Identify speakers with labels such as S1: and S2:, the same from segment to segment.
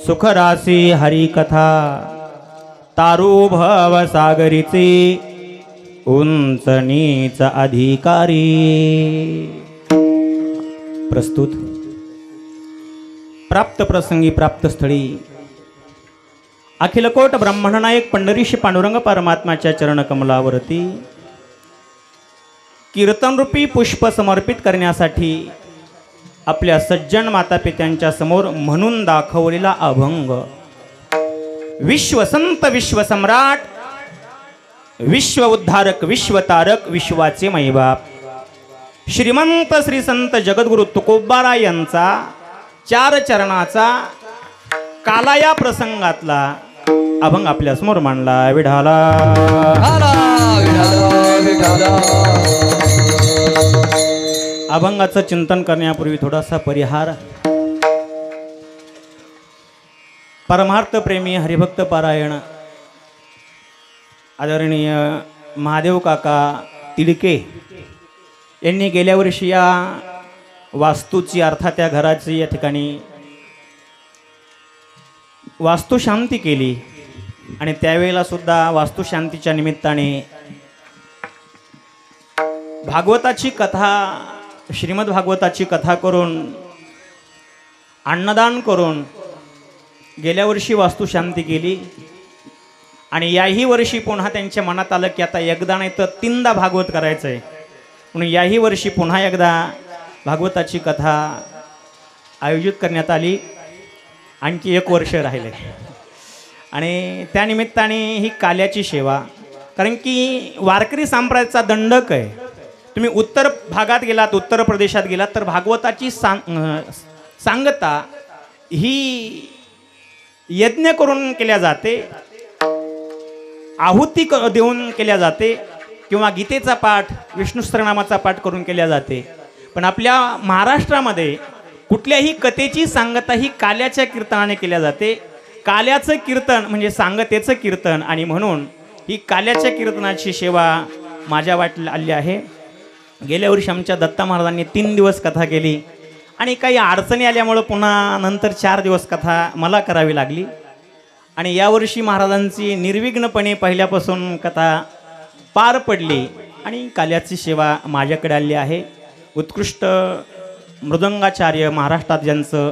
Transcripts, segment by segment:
S1: सुखरासी हरिकथा तारू भव सागरीचे उंच नीच अधिकारी। प्रस्तुत प्राप्त प्रसंगी प्राप्त स्थळी अखिलकोट ब्रह्मनायक पंढरीश पांडुरंग परमात्म्याच्या चरणकमलावरती कीर्तनरूपी पुष्प समर्पित करण्यासाठी आपल्या सज्जन मातापित्यांच्या समोर म्हणून दाखवलेला अभंग विश्वसंत विश्वसम्राट विश्व उद्धारक विश्वतारक विश्वाचे मैबाप श्रीमंत श्री संत जगद्गुरु तुकोबारा यांचा चार चरणाचा कालाया प्रसंगातला अभंग आपल्या समोर मांडला। विढाला अभंगाचं चिंतन करण्यापूर्वी थोडासा परिहार। परमार्थ प्रेमी हरिभक्त पारायण आदरणीय महादेव काका तिडके यांनी गेल्या वर्षी या वास्तूची अर्थात त्या घराची या ठिकाणी वास्तुशांती केली आणि त्यावेळेला सुद्धा वास्तुशांतीच्या निमित्ताने भागवताची कथा श्रीमद भागवताची कथा करून अन्नदान करून गेल्या वर्षी वास्तुशांती केली आणि याही वर्षी पुन्हा त्यांच्या मनात आलं की आता एकदा नाही तर तीनदा भागवत करायचं आहे म्हणून याही वर्षी पुन्हा एकदा भागवताची कथा आयोजित करण्यात आली। आणखी एक वर्ष राहिले आणि त्यानिमित्ताने ही काल्याची सेवा, कारण की वारकरी संप्रदायाचा दंडक आहे। तुम्ही उत्तर भागात गेलात उत्तर प्रदेशात गेलात तर भागवताची सांगता ही यज्ञ करून केल्या जाते, आहुती देऊन केल्या जाते किंवा गीतेचा पाठ विष्णू सहस्त्रनामाचा पाठ करून केल्या जाते। पण आपल्या महाराष्ट्रामध्ये कुठल्याही कथेची सांगता ही काल्याच्या कीर्तनाने केल्या जाते। काल्याचं कीर्तन म्हणजे सांगतेचं कीर्तन आणि म्हणून ही काल्याच्या कीर्तनाची सेवा माझ्या वाटेला आली आहे। गेल्या वर्षी आमच्या दत्ता महाराजांनी 3 दिवस कथा केली आणि काही अडचणी आल्यामुळं पुन्हा नंतर 4 दिवस कथा मला करावी लागली आणि यावर्षी महाराजांची निर्विघ्नपणे पहिल्यापासून कथा पार पडली आणि काल्याची सेवा माझ्याकडे आली आहे। उत्कृष्ट मृदंगाचार्य महाराष्ट्रात ज्यांचं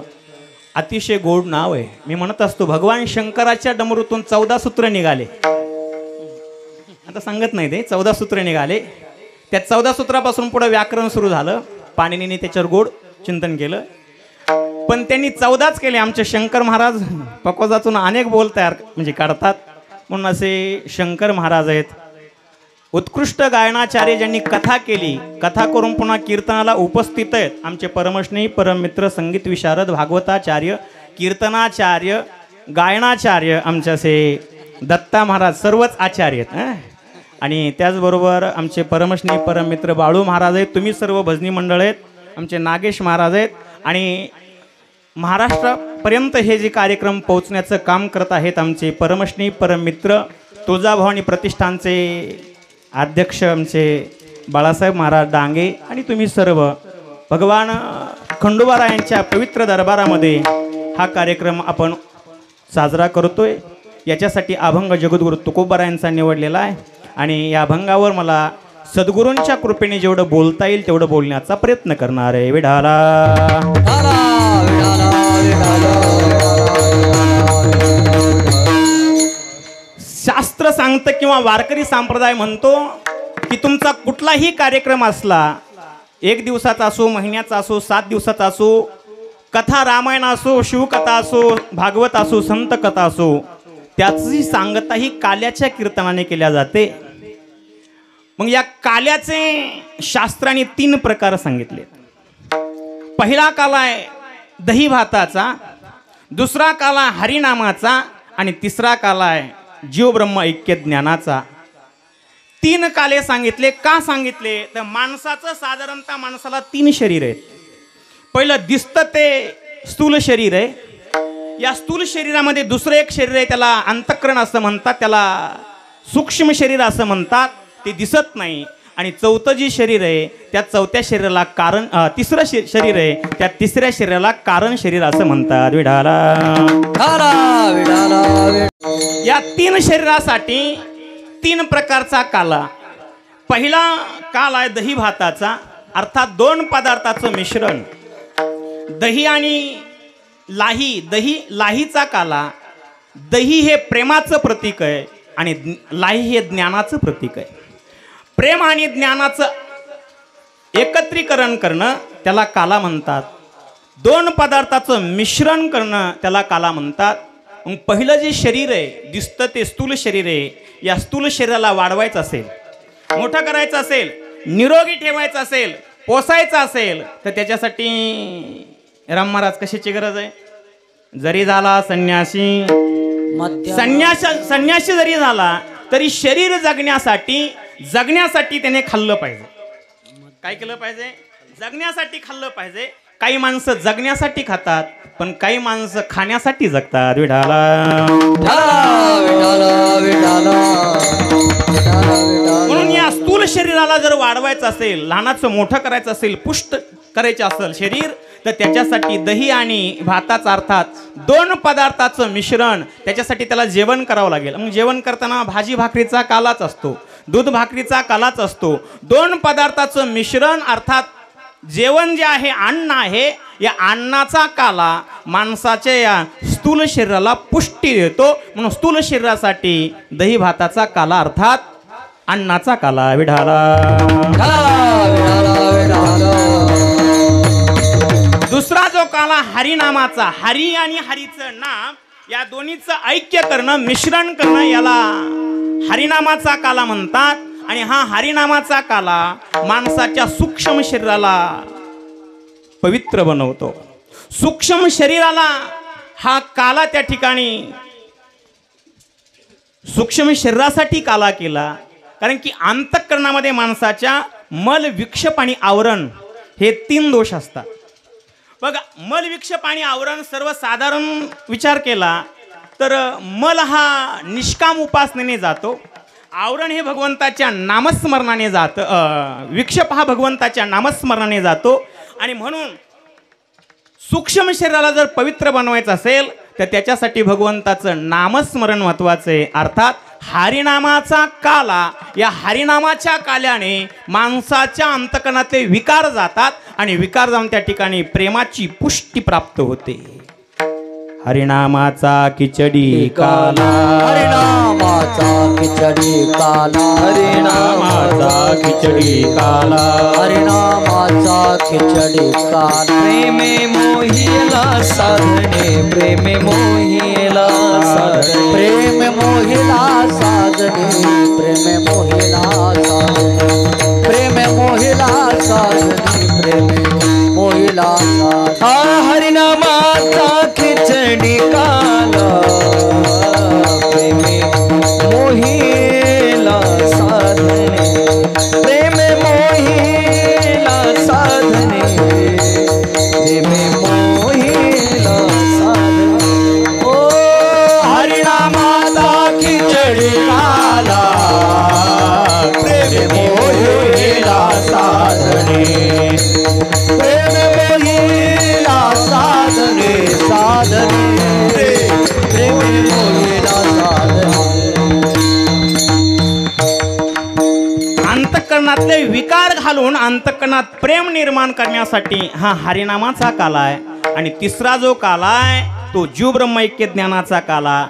S1: अतिशय गोड नाव आहे, मी म्हणत असतो भगवान शंकराच्या डमरूतून 14 सूत्र निघाले, आता सांगत नाही ते 14 सूत्र निघाले। त्या 14 सूत्रापासून पुढे व्याकरण सुरू झालं, पाणिनीने त्याच्यावर गोड चिंतन केलं पण त्यांनी 14च केले। आमचे शंकर महाराज पकोजातून अनेक बोल तयार म्हणजे काढतात म्हणून असे शंकर महाराज आहेत। उत्कृष्ट गायनाचार्य ज्यांनी कथा केली, कथा करून पुन्हा कीर्तनाला उपस्थित आहेत आमचे परमस्नेही परममित्र संगीत विशारद भागवताचार्य कीर्तनाचार्य गायनाचार्य आमच्यासे दत्ता महाराज सर्वच आचार्य आहेत। आणि त्याचबरोबर आमचे परमस्नेही परममित्र बाळू महाराज आहेत, तुम्ही सर्व भजनी मंडळ आहेत, आमचे नागेश महाराज आहेत आणि महाराष्ट्रापर्यंत हे जे कार्यक्रम पोहोचण्याचं काम करत आहेत आमचे परमस्नेही परममित्र तुळजाभवानी प्रतिष्ठानचे अध्यक्ष आमचे बाळासाहेब महाराज डांगे आणि तुम्ही सर्व भगवान खंडोबारा यांच्या पवित्र दरबारामध्ये हा कार्यक्रम आपण साजरा करतोय। याच्यासाठी अभंग जगद्गुरु तुकोबारा यांचा निवडलेला आहे आणि या अभंगावर मला सद्गुरूंच्या कृपेने जेवढं बोलता येईल तेवढं बोलण्याचा प्रयत्न करणार आहे। विढाला शास्त्र सांगतं किंवा वारकरी संप्रदाय म्हणतो की तुमचा कुठलाही कार्यक्रम असला, 1 दिवसाचा असो, महिन्याचा असो, 7 दिवसाचा असो, कथा रामायण असो, शिवकथा असो, भागवत असो, संत कथा असो, त्याची सांगता ही काल्याच्या कीर्तनाने केल्या जाते। मग या काल्याचे शास्त्राने 3 प्रकार सांगितले। पहिला काला आहे दही भाताचा, दुसरा काला हरिनामाचा आणि तिसरा काला आहे जीव ब्रह्म ऐक्य ज्ञानाचा। 3 काले सांगितले। का सांगितले तर माणसाचं साधारणतः माणसाला 3 शरीर आहेत। पहिलं दिसतं ते स्थूल शरीर आहे, या स्थूल शरीरामध्ये दुसरं एक शरीर आहे त्याला अंतःकरण असं म्हणतात, त्याला सूक्ष्म शरीर असं म्हणतात, ते दिसत नाही। आणि चौथं जे शरीर आहे त्या चौथ्या शरीराला कारण तिसरं शरीर आहे त्या तिसऱ्या शरीराला कारण शरीर असं म्हणतात. विडाला या 3 शरीरासाठी 3 प्रकारचा काला. पहिला काल आहे दही भाताचा, अर्थात 2 पदार्थाचं मिश्रण. दही आणि लाही, लाहीचा काला. दही हे प्रेमाचं प्रतीक आहे आणि लाही हे ज्ञानाचं प्रतीक आहे. प्रेम आणि ज्ञानाचं एकत्रीकरण करणं त्याला काला म्हणतात. 2 पदार्थाचं मिश्रण करणं त्याला काला म्हणतात. मग पहिलं जे शरीर आहे दिसतं ते स्थूल शरीर आहे. या स्थूल शरीराला वाढवायचं असेल, मोठं करायचं असेल, निरोगी ठेवायचं असेल, पोसायचं असेल तर त्याच्यासाठी राम महाराज कशाची गरज आहे? जरी झाला संन्यासी जरी झाला तरी शरीर जगण्यासाठी त्याने खाल्लं पाहिजे. काय केलं पाहिजे? जगण्यासाठी खाल्लं पाहिजे. काही माणसं जगण्यासाठी खातात पण काही माणसं खाण्यासाठी जगतात. म्हणून या स्थूल शरीराला जर वाढवायचं असेल, लहानाचं मोठं करायचं असेल, पुष्ट करायचं असेल शरीर तर त्याच्यासाठी दही आणि भाताचा अर्थात 2 पदार्थाचं मिश्रण त्याच्यासाठी त्याला जेवण करावं लागेल. मग जेवण करताना भाजी भाकरीचा कालाच असतो, दूध भाकरीचा कालाच असतो. 2 पदार्थाचं मिश्रण अर्थात जेवण जे आहे अन्न आहे, या अन्नाचा काला माणसाच्या या स्थूल शरीराला पुष्टी देतो. म्हणून स्थूल शरीरासाठी दही भाताचा काला अर्थात अन्नाचा काला. दुसरा जो काला हरिनामाचा, हरी आणि हरीचं नाम या दोन्हीचं ऐक्य करणं, मिश्रण करणं याला हरिनामाचा काला म्हणतात. आणि हा हरिनामाचा काला माणसाच्या सूक्ष्म शरीराला पवित्र बनवतो. सूक्ष्म शरीराला हा काला त्या ठिकाणी सूक्ष्म शरीरासाठी काला केला, कारण की अंतःकरणामध्ये माणसाच्या मल, विक्षेप आणि आवरण हे 3 दोष असतात. बघा, मल, विक्षेप आणि आवरण सर्वसाधारण विचार केला तर मल हा निष्काम उपासनेने जातो, आवरण हे भगवंताच्या नामस्मरणाने जातं, विक्षेप हा भगवंताच्या नामस्मरणाने जातो. आणि म्हणून सूक्ष्म शरीराला जर पवित्र बनवायचं असेल तर त्याच्यासाठी भगवंताचं नामस्मरण महत्वाचं आहे. अर्थात हरिनामाचा काला, या हरिनामाच्या काल्याने माणसाच्या अंतःकरणातले विकार जातात आणि विकार जाऊन त्या ठिकाणी प्रेमाची पुष्टी प्राप्त होते. हरिनामाचा खिचडी काला,
S2: हरिनामाचा खिचडी काला,
S1: हरिनामाचा खिचडी काला,
S2: हरिनामाचा खिचडी काला.
S3: प्रेमे मोहिला साधने, प्रेमे मोहिला साधने,
S2: प्रेम मोहिला साधने, प्रेम मोहिला साधने, प्रेम मोहिला साधने, प्रेम मोहिला साधने.
S3: हरिनामाचा खिचडी काला, प्रेमे मोहिला साधने, प्रेमे मोहिला साधने, प्रेमे मोहिला साधने. ओ हरिनामाचा खिचडी काला, प्रेमे मोहिला साधने, प्रेमे मोहिला साधने, साधने, प्रेमे मोहिला साधने.
S1: अंतःकरणातले विकार घालून अंतःकरणात प्रेम निर्माण करण्यासाठी हा हरिनामाचा काला आहे. आणि तिसरा जो काला आहे तो जीव ब्रह्मैक्य ज्ञानाचा काला.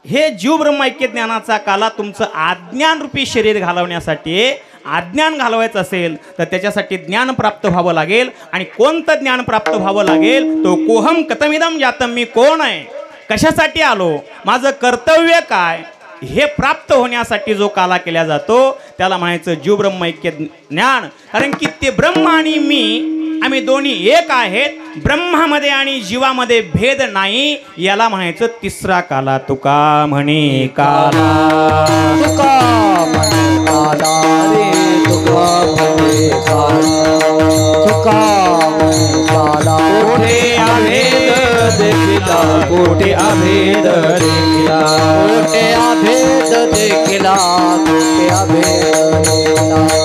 S1: हे जीव ब्रह्मैक्य ज्ञानाचा काला तुमचं आज्ञान रूपी शरीर घालवण्यासाठी, अज्ञान घालवायचं असेल तर त्याच्यासाठी ज्ञान प्राप्त व्हावं लागेल. आणि कोणतं ज्ञान प्राप्त व्हावं लागेल? तो कोहम कथमिदम जातम, मी कोण आहे, कशासाठी आलो, माझं कर्तव्य काय, हे प्राप्त होण्यासाठी जो काला केला जातो त्याला म्हणायचं जीव ब्रह्मैक्य ज्ञान. कारण की ते ब्रह्म आणि मी आम्ही दोन्ही एक आहेत, ब्रह्मामध्ये आणि जीवामध्ये भेद नाही, याला म्हणायचं तिसरा काला. तुका म्हणे काला,
S2: तुका म्हणे काला रे, तुका म्हणे काला, तुका म्हणे काला.
S3: कोठे अभेद देखिला, कोठे अभेद देखिला,
S2: कोठे अभेद देखिला, कोठे अभेद देखिला.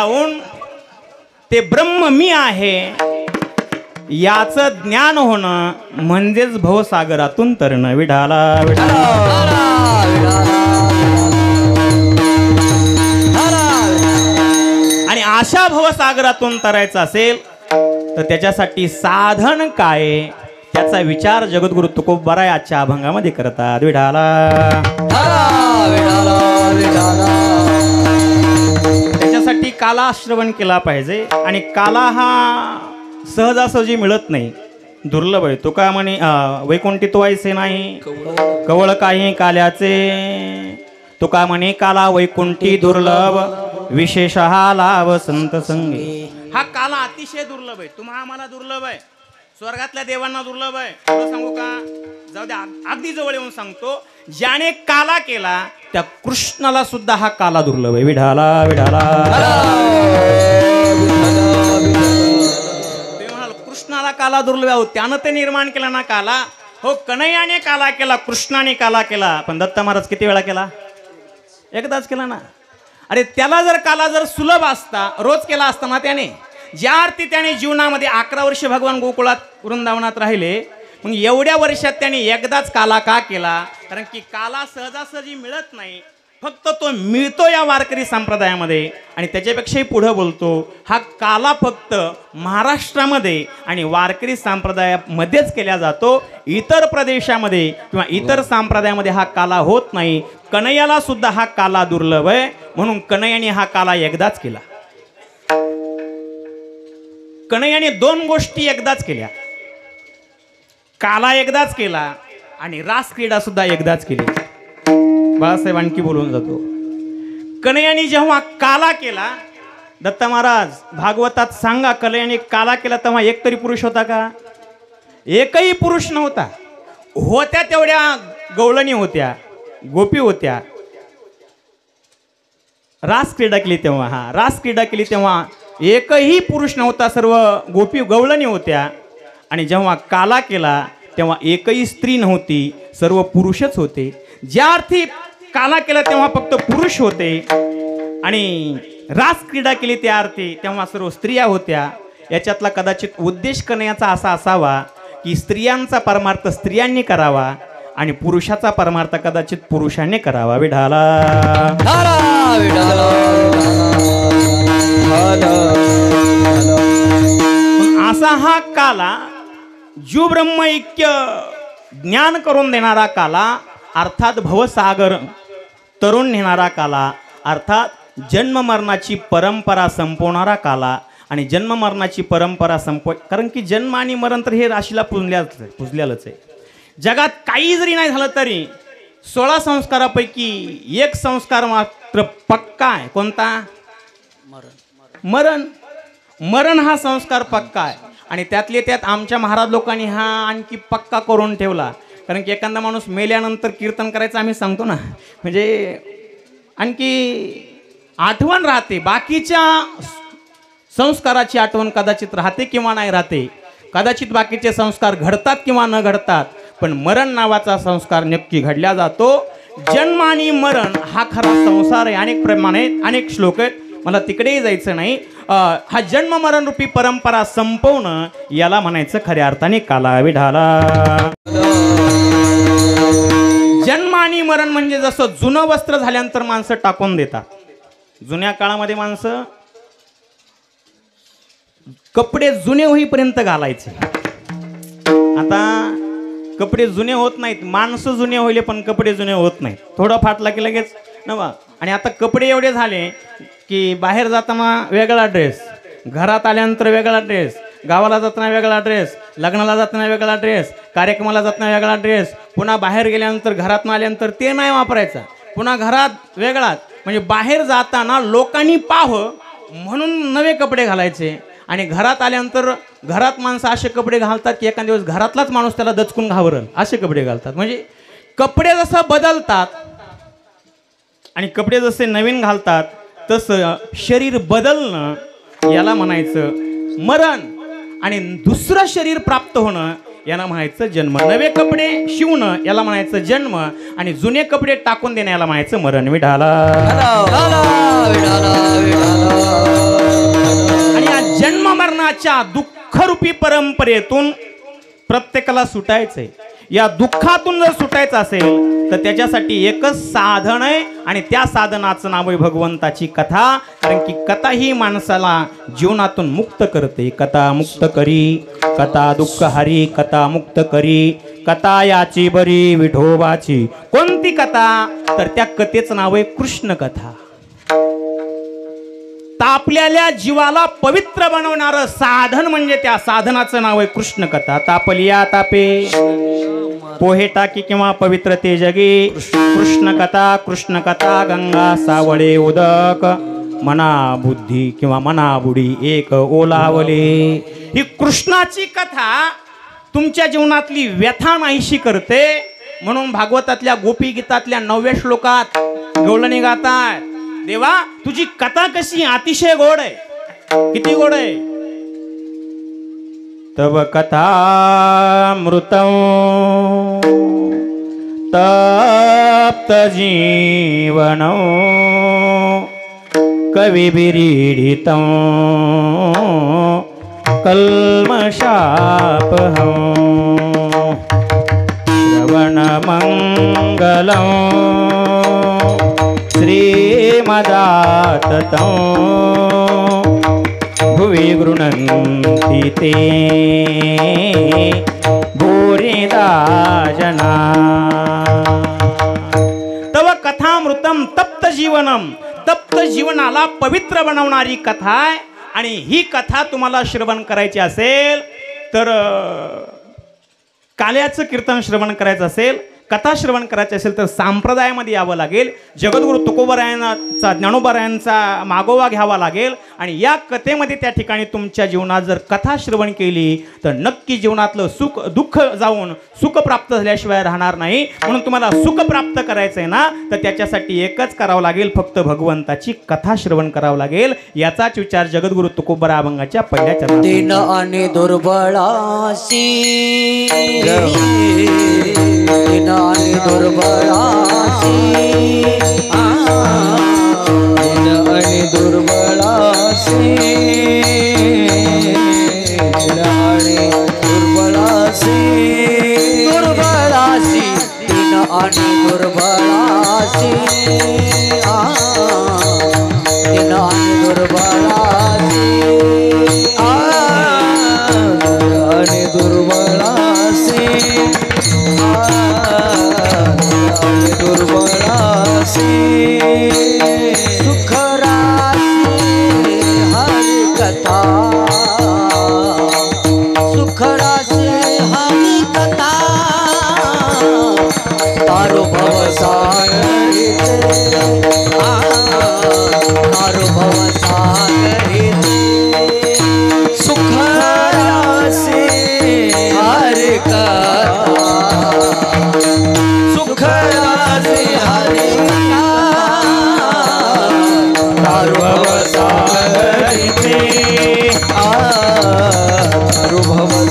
S1: जाऊन ते ब्रह्म मी आहे याचं ज्ञान होणं म्हणजेच भवसागरातून तरणं. विठाला विठाला. आणि अशा भवसागरातून तरायचं असेल तर त्याच्यासाठी साधन काय त्याचा विचार जगद्गुरु तुकोबाराय आजच्या अभंगामध्ये करतात. विठाला. त्याच्यासाठी काला श्रवण केला पाहिजे आणि काला हा सहजासहजी मिळत नाही, दुर्लभ आहे. तुका म्हणे वैकुंठी तो ऐसे नाही कवळ काही काल्याचे. तुका म्हणे काला वैकुंठी दुर्लभ विशेष हा लाभ संत संगी. हा काला अतिशय दुर्लभ आहे. तुम्हा आम्हाला दुर्लभ आहे, स्वर्गातल्या देवांना दुर्लभ आहे. तुला सांगू का, जाऊ द्या, अगदी जवळ येऊन सांगतो. ज्याने काला केला त्या कृष्णाला सुद्धा हा काला दुर्लभ आहे. विढाला विढाला. कृष्णाला काला दुर्लभ आहे, त्यानं ते निर्माण केला ना काला. हो, कन्हैयाने काला केला, कृष्णाने काला केला, पण दत्त महाराज किती वेळा केला? एकदाच केला ना. अरे त्याला जर काला जर सुलभ असता, रोज केला असता ना त्याने, ज्या अर्थी त्याने जीवनामध्ये 11 वर्ष भगवान गोकुळात वृंदावनात राहिले, मग एवढ्या वर्षात त्याने एकदाच काला का केला? कारण की काला सहजासहजी मिळत नाही, फक्त तो मिळतो या वारकरी संप्रदायामध्ये. आणि त्याच्यापेक्षाही पुढं बोलतो, हा काला फक्त महाराष्ट्रामध्ये आणि वारकरी संप्रदायामध्येच केला जातो. इतर प्रदेशामध्ये किंवा इतर संप्रदायामध्ये हा काला होत नाही. कन्हैयाला सुद्धा हा काला दुर्लभ आहे, म्हणून कन्हैयाने हा काला एकदाच केला. कन्हैयाने 2 गोष्टी एकदाच केल्या, काला एकदाच केला आणि रास क्रीडा सुद्धा एकदाच केली. बाळासाहेब आणखी बोलून जातो. कन्हैयाने जेव्हा काला केला, दत्त महाराज भागवतात सांगा, कन्हैयाने काला केला तेव्हा एक तरी पुरुष होता का? एकही पुरुष नव्हता. होत्या तेवढ्या गवळणी होत्या, गोपी होत्या. रास क्रीडा केली तेव्हा, रास क्रीडा केली तेव्हा एकही पुरुष नव्हता, सर्व गोपी गवळणी होत्या. आणि जेव्हा काला केला तेव्हा एकही स्त्री नव्हती, सर्व पुरुषच होते. ज्या अर्थी काला केला तेव्हा फक्त पुरुष होते आणि रास क्रीडा केली त्या अर्थी तेव्हा सर्व स्त्रिया होत्या. याच्यातला कदाचित उद्देश कन्हैयाचा असा असावा की स्त्रियांचा परमार्थ स्त्रियांनी करावा आणि पुरुषाचा परमार्थ कदाचित पुरुषांनी करावा. विढाला. असा हा काला जीव ब्रह्म ऐक्य ज्ञान करून देणारा काला, अर्थात भवसागर तरुण नेणारा काला, अर्थात जन्म मरणाची परंपरा संपवणारा काला. आणि जन्म मरणाची परंपरा कारण की जन्म आणि मरण तर हे राशीला पुजलेलंच आहे. जगात काही जरी नाही झालं तरी 16 संस्कारापैकी एक संस्कार मात्र पक्का आहे. कोणता? मरण. मरण हा संस्कार पक्का आहे. आणि त्यातले त्यात आमच्या महाराज लोकांनी हा आणखी पक्का करून ठेवला. कारण की एखादा माणूस मेल्यानंतर कीर्तन करायचं आम्ही सांगतो ना, म्हणजे आणखी आठवण राहते. बाकीच्या संस्काराची आठवण कदाचित राहते किंवा नाही राहते, कदाचित बाकीचे संस्कार घडतात किंवा न घडतात, पण मरण नावाचा संस्कार नक्की घडला जातो. जन्म आणि मरण हा खरा संसार आहे. अनेक प्रमाणे अनेक श्लोक आहेत, मला तिकडेही जायचं नाही. हा जन्म मरण रूपी परंपरा संपवणं याला म्हणायचं खऱ्या अर्थाने काला. विढाला. जन्म आणि मरण म्हणजे जसं जुनं वस्त्र झाल्यानंतर माणसं टाकून देतात. जुन्या काळामध्ये माणसं कपडे जुने होईपर्यंत घालायचे. आता कपडे जुने होत नाहीत, माणसं जुने होईल पण कपडे जुने होत नाहीत. थोडं फाटला की लगेच नवा. आणि आता कपडे एवढे झाले की बाहेर जाताना वेगळा ड्रेस, घरात आल्यानंतर वेगळा ड्रेस, गावाला जाताना वेगळा ड्रेस, लग्नाला जाताना वेगळा ड्रेस, कार्यक्रमाला जाताना वेगळा ड्रेस, पुन्हा बाहेर गेल्यानंतर घरात आल्यानंतर ते नाही वापरायचा, पुन्हा घरात वेगळाच. म्हणजे बाहेर जाताना लोकांनी पाहावं म्हणून नवे कपडे घालायचे. आणि घरात आल्यानंतर घरात माणसं असे कपडे घालतात की एखाद दिवस घरातलाच माणूस त्याला दचकून घाबरल असे कपडे घालतात. म्हणजे कपडे जसं बदलतात आणि कपडे जसे नवीन घालतात तसं शरीर बदलणं याला म्हणायचं मरण. आणि दुसरं शरीर प्राप्त होणं याला म्हणायचं जन्म. नवे कपडे शिवणं याला म्हणायचं जन्म आणि जुने कपडे टाकून देणं याला म्हणायचं मरण. विढाला. जन्म मरणाच्या दुःखरूपी परंपरेतून प्रत्येकाला सुटायचंय. या दुःखातून जर सुटायचं असेल तर त्याच्यासाठी एकच साधन आहे आणि त्या साधनाचं नाव आहे भगवंताची कथा. कारण की कथा ही माणसाला जीवनातून मुक्त करते. कथा मुक्त करी, कथा दुःख हरी, कथा मुक्त करी, कथा याची बरी विठोबाची. कोणती कथा? तर त्या कथेचं नाव आहे कृष्ण कथा. तापलेल्या जीवाला पवित्र बनवणारं साधन म्हणजे त्या साधनाचं नाव आहे कृष्ण कथा. तापलिया तापे पोहे टाकी किंवा पवित्र ते जगी. कृष्ण कथा गंगा सावळे उदक. मना बुद्धी किंवा मना बुडी एक ओलावले. ही कृष्णाची कथा तुमच्या जीवनातली व्यथा नाहीशी करते. म्हणून भागवतातल्या गोपी गीतातल्या 9व्या श्लोकात गवळणी गातात, देवा तुझी कथा कशी अतिशय गोड आहे. किती गोड आहे? तव कथामृतं तप्त जीवनं कविभिरीडितं कल्मषापहं श्रवणमङ्गलं श्रीमदाततं भुवि गृह्णन्ति ते भूरिदा जना. तव कथामृतम तप्त जीवनम. तप्त जीवनाला पवित्र बनवणारी कथा आहे. आणि ही कथा तुम्हाला श्रवण करायची असेल तर काल्याचं कीर्तन श्रवण करायचं असेल, कथा श्रवण करायची असेल तर संप्रदायामध्ये यावं लागेल. जगद्गुरु तुकोबरायांचा ज्ञानोबरायांचा मागोवा घ्यावा लागेल. आणि या कथेमध्ये त्या ठिकाणी तुमच्या जीवनात जर कथा श्रवण केली तर नक्की जीवनातलं सुख दुःख जाऊन सुख प्राप्त झाल्याशिवाय राहणार नाही. म्हणून तुम्हाला सुख प्राप्त करायचं आहे ना तर त्याच्यासाठी एकच करावं लागेल, फक्त भगवंताची कथा श्रवण करावं लागेल. याचाच विचार जगद्गुरु तुकोबरा अभंगाच्या पहिल्या चरणात.
S2: दीन आणि दुर्बळासी, दीन आणि दुर्बळासी,
S3: दीन आणि दुर्बळासी, दीन आणि दुर्बळासी,
S2: दुर्बळासी, दीन आणि दुर्बळासी, दीन आणि दुर्बळासी,
S3: आणि दुर्बळासी, आणि दुर्बळासी,
S2: सुखरासी हरि कथा, सुखरासी हरि कथा, तारो भव सागरिते, तारो भव सागरिते,
S3: सुखरासी हरि कथा, सुखरासी हरि कथा, तारो सागरिते, तारो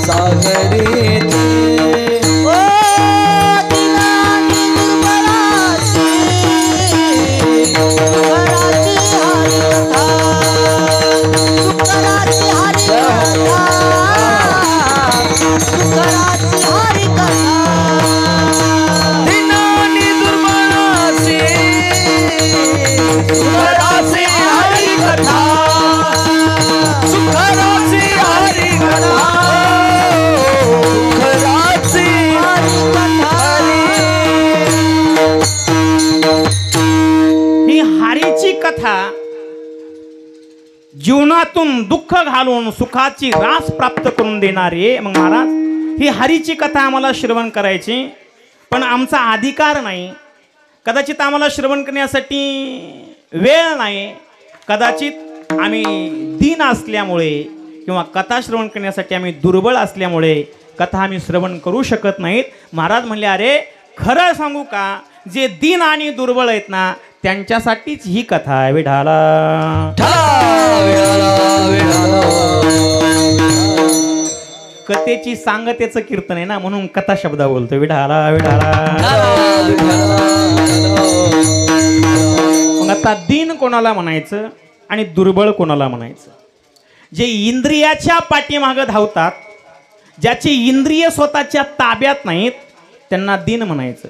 S3: सागरिते.
S1: कथा जीवनातून दुःख घालून सुखाची रास प्राप्त करून देणारी. मग महाराज ही हरीची कथा आम्हाला श्रवण करायची, पण आमचा अधिकार नाही. कदाचित आम्हाला श्रवण करण्यासाठी वेळ नाही. कदाचित आम्ही दीन असल्यामुळे किंवा कथा श्रवण करण्यासाठी आम्ही दुर्बळ असल्यामुळे कथा आम्ही श्रवण करू शकत नाहीत. महाराज म्हणले, अरे खरं सांगू का, जे दीन आणि दुर्बळ आहेत ना त्यांच्यासाठीच ही कथा आहे. विठाला कथेची सांगतेचं कीर्तन आहे ना, म्हणून कथा शब्द बोलतो. विठाला विठाला. मग आता दीन कोणाला म्हणायचं आणि दुर्बळ कोणाला म्हणायचं? जे इंद्रियाच्या पाठीमागं धावतात, ज्याची इंद्रिय स्वतःच्या ताब्यात नाहीत, त्यांना दीन म्हणायचं.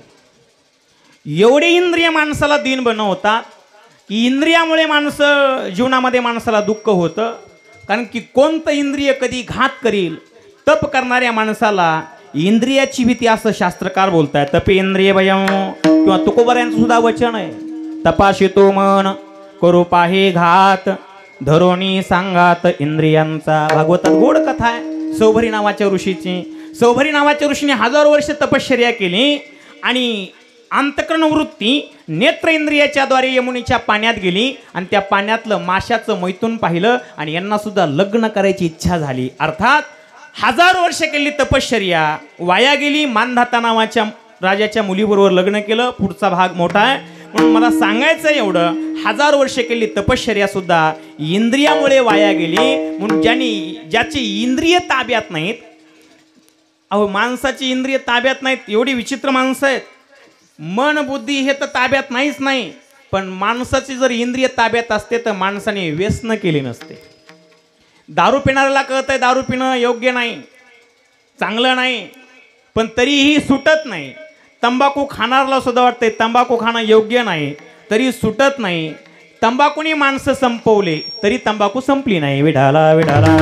S1: एवढे इंद्रिय माणसाला दीन बनवतात की इंद्रियामुळे माणसं जीवनामध्ये माणसाला दुःख होतं. कारण की कोणतं इंद्रिय कधी घात करील. तप करणाऱ्या माणसाला इंद्रियाची भीती असं शास्त्रकार बोलताय. तपेंद्रिय भयं किंवा तुकोबऱ्यांचं सुद्धा वचन आहे. तपाशितो मन करू पाहे घात धरोणी सांगात इंद्रियांचा. भागवतात गोड कथा आहे सौभरी नावाच्या ऋषीची. सौभरी नावाच्या ऋषीने हजारो वर्ष तपश्चर्या केली आणि अंतःकरण वृत्ती नेत्र इंद्रियाच्या द्वारे यमुनेच्या पाण्यात गेली आणि त्या पाण्यातलं माशाचं मैथून पाहिलं आणि यांना सुद्धा लग्न करायची इच्छा झाली. अर्थात हजारो वर्ष केली तपश्चर्या वाया गेली. मानधाता नावाच्या राजाच्या मुलीबरोबर लग्न केलं. पुढचा भाग मोठा आहे म्हणून मला सांगायचं एवढं, हजारो वर्ष केली तपश्चर्या सुद्धा इंद्रियामुळे वाया गेली. म्हणून ज्याची इंद्रिय ताब्यात नाहीत. अहो माणसाची इंद्रिय ताब्यात नाहीत एवढी विचित्र माणसं आहेत. मन बुद्धी हे तर ताब्यात नाहीच नाही. पण माणसाची जर इंद्रिय ताब्यात असते तर माणसाने व्यसन केले नसते. दारू पिणाऱ्याला कळतंय दारू पिणं योग्य नाही, चांगलं नाही, पण तरीही सुटत नाही. तंबाखू खाणाऱ्याला सुद्धा वाटतंय तंबाखू खाणं योग्य नाही, तरी सुटत नाही. तंबाखूने माणसं संपवले तरी तंबाखू संपली नाही. विढाला विढाला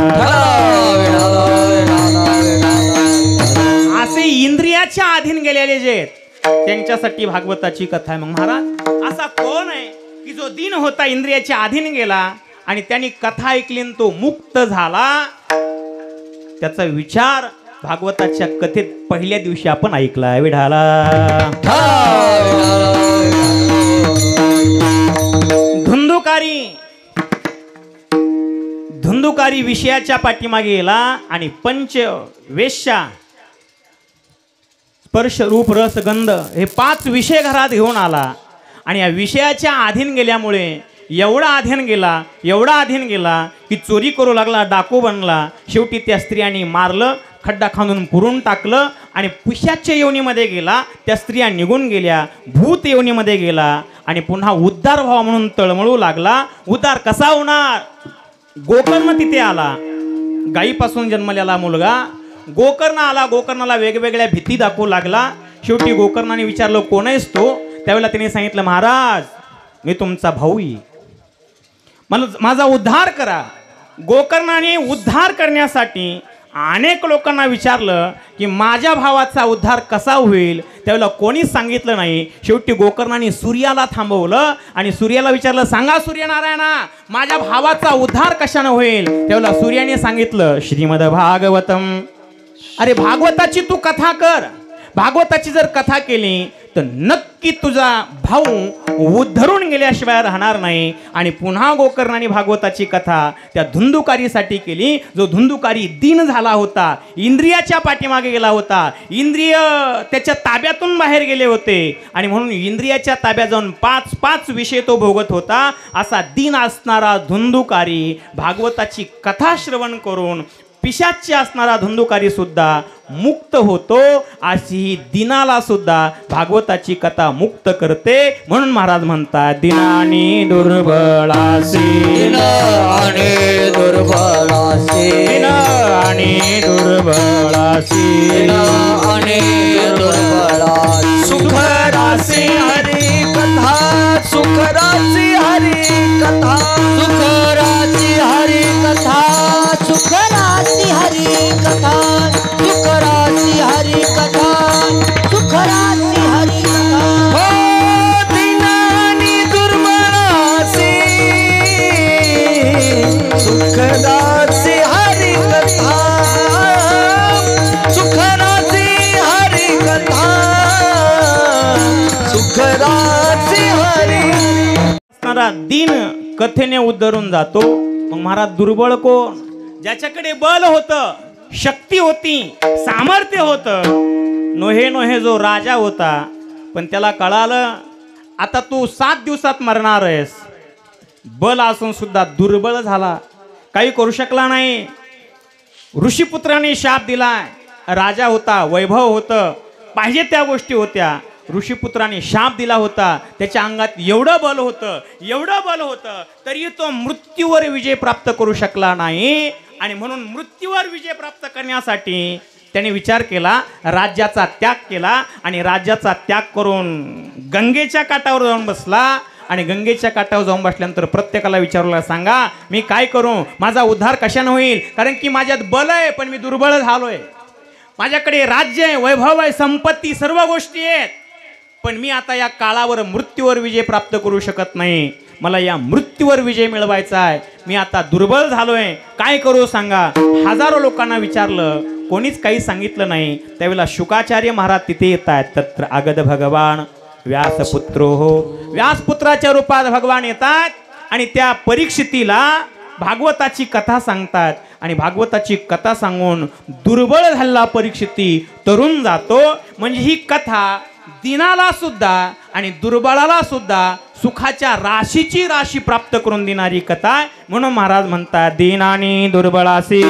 S1: असे इंद्रियाच्या अधीन गेलेले जे आहेत त्यांच्यासाठी भागवताची कथा आहे. मग महाराज असा कोण आहे की जो दीन होता इंद्रियाच्या अधीन गेला आणि त्यांनी कथा ऐकली तो मुक्त झाला. त्याचा विचार भागवताच्या कथेत पहिल्या दिवशी आपण ऐकला. विढाला धुंदुकारी विषयाच्या पाठीमागे गेला आणि पंच वेश्या स्पर्श रूप रस गंध हे 5 विषय घरात घेऊन आला आणि या विषयाच्या अधीन गेल्यामुळे एवढा अधीन गेला की चोरी करू लागला, डाकू बनला. शेवटी त्या स्त्रियांनी मारलं, खड्डा खांदून पुरून टाकलं आणि पिशाच्या योनीमध्ये गेला. त्या स्त्रिया निघून गेल्या, भूत योनीमध्ये गेला आणि पुन्हा उद्धार व्हावा म्हणून तळमळू लागला. उद्धार कसा होणार? गोकर्ण तिथे आला. गायीपासून जन्मलेला मुलगा गोकर्ण आला. गोकर्णाला वेगवेगळ्या भीती दाखवू लागला. शेवटी गोकर्णाने विचारलं कोण आहेस तो? त्यावेळेला त्याने सांगितलं महाराज मी तुमचा भाऊ आहे, मला माझा उद्धार करा. गोकर्णाने उद्धार करण्यासाठी अनेक लोकांना विचारलं की माझ्या भावाचा उद्धार कसा होईल. त्यावेळेला कोणीच सांगितलं नाही. शेवटी गोकर्णाने सूर्याला थांबवलं आणि सूर्याला विचारलं सांगा सूर्यनारायणा माझ्या भावाचा उद्धार कशाने होईल. त्यावेळेला सूर्याने सांगितलं श्रीमद भागवतम. अरे भागवताची तू कथा कर. भागवताची जर कथा केली तर नक्की तुझा भाऊ उद्धरून गेल्याशिवाय राहणार नाही. आणि पुन्हा गोकर्णाने भागवताची कथा त्या धुंदुकारीसाठी केली जो धुंदुकारी दीन झाला होता, इंद्रियाच्या पाठीमागे गेला होता, इंद्रिय त्याच्या ताब्यातून बाहेर गेले होते आणि म्हणून इंद्रियाच्या ताब्यात जाऊन 5 विषय तो भोगत होता. असा दीन असणारा धुंदुकारी भागवताची कथा श्रवण करून पिशाच्य असणारा धुंदुकारी सुद्धा मुक्त होतो. अशी ही दिनाला सुद्धा भागवताची कथा मुक्त करते. म्हणून महाराज म्हणतात दिनानी दुर्बळासी
S2: दिन आणि दुर्बळासी
S1: दिन आणि दुर्बळासी
S2: दिन आणि दुर्बळासी
S3: सुख रासी हरी कथा सुख रासी हरी कथा
S2: सुख रासी हरी कथा सुख रासी हरी कथा सुख रासी हरी कथा सुख रासी हरी कथा
S3: हो दिनानी दुर्बळासी सुख रासी हरी कथा सुख रासी हरी कथा सुख रासी हरी
S1: असणारा दिन कथेने उद्धरून जातो. मग महाराज दुर्बळ कोण? ज्याच्याकडे बल होतं, शक्ती होती, सामर्थ्य होतं. नोहे जो राजा होता पण त्याला कळालं आता तू 7 दिवसात मरणार आहेस. बल असून सुद्धा दुर्बळ झाला, काही करू शकला नाही. ऋषीपुत्राने शाप दिलाय. राजा होता, वैभव होतं, पाहिजे त्या गोष्टी होत्या. ऋषीपुत्राने शाप दिला होता, त्याच्या अंगात एवढं बल होतं तरी तो मृत्यूवर विजय प्राप्त करू शकला नाही. आणि म्हणून मृत्यूवर विजय प्राप्त करण्यासाठी त्याने विचार केला, राज्याचा त्याग केला आणि राज्याचा त्याग करून गंगेच्या काठावर जाऊन बसला. आणि गंगेच्या काठावर जाऊन बसल्यानंतर प्रत्येकाला विचारला, सांगा मी काय करू, माझा उद्धार कशाने होईल, कारण की माझ्यात बल आहे पण मी दुर्बळ झालोय, माझ्याकडे राज्य आहे, वैभव आहे, संपत्ती, सर्व गोष्टी आहेत, पण मी आता या काळावर मृत्यूवर विजय प्राप्त करू शकत नाही, मला या मृत्यूवर विजय मिळवायचा आहे, मी आता दुर्बळ झालोय, काय करू सांगा. हजारो लोकांना विचारलं, कोणीच काही सांगितलं नाही. त्यावेळेला शुकाचार्य महाराज तिथे येत आहेत. तत्र आगद भगवान व्यासपुत्रो हो, व्यासपुत्राच्या रूपात भगवान येतात आणि त्या परीक्षितीला भागवताची कथा सांगतात. आणि भागवताची कथा सांगून दुर्बळ झालेला परीक्षिती तरुण जातो. म्हणजे ही कथा दिनाला सुद्धा आणि दुर्बळाला सुद्धा सुखाच्या राशीची राशी प्राप्त करून देणारी कथा. म्हणून महाराज म्हणतात, दीनानी दुर्बळासी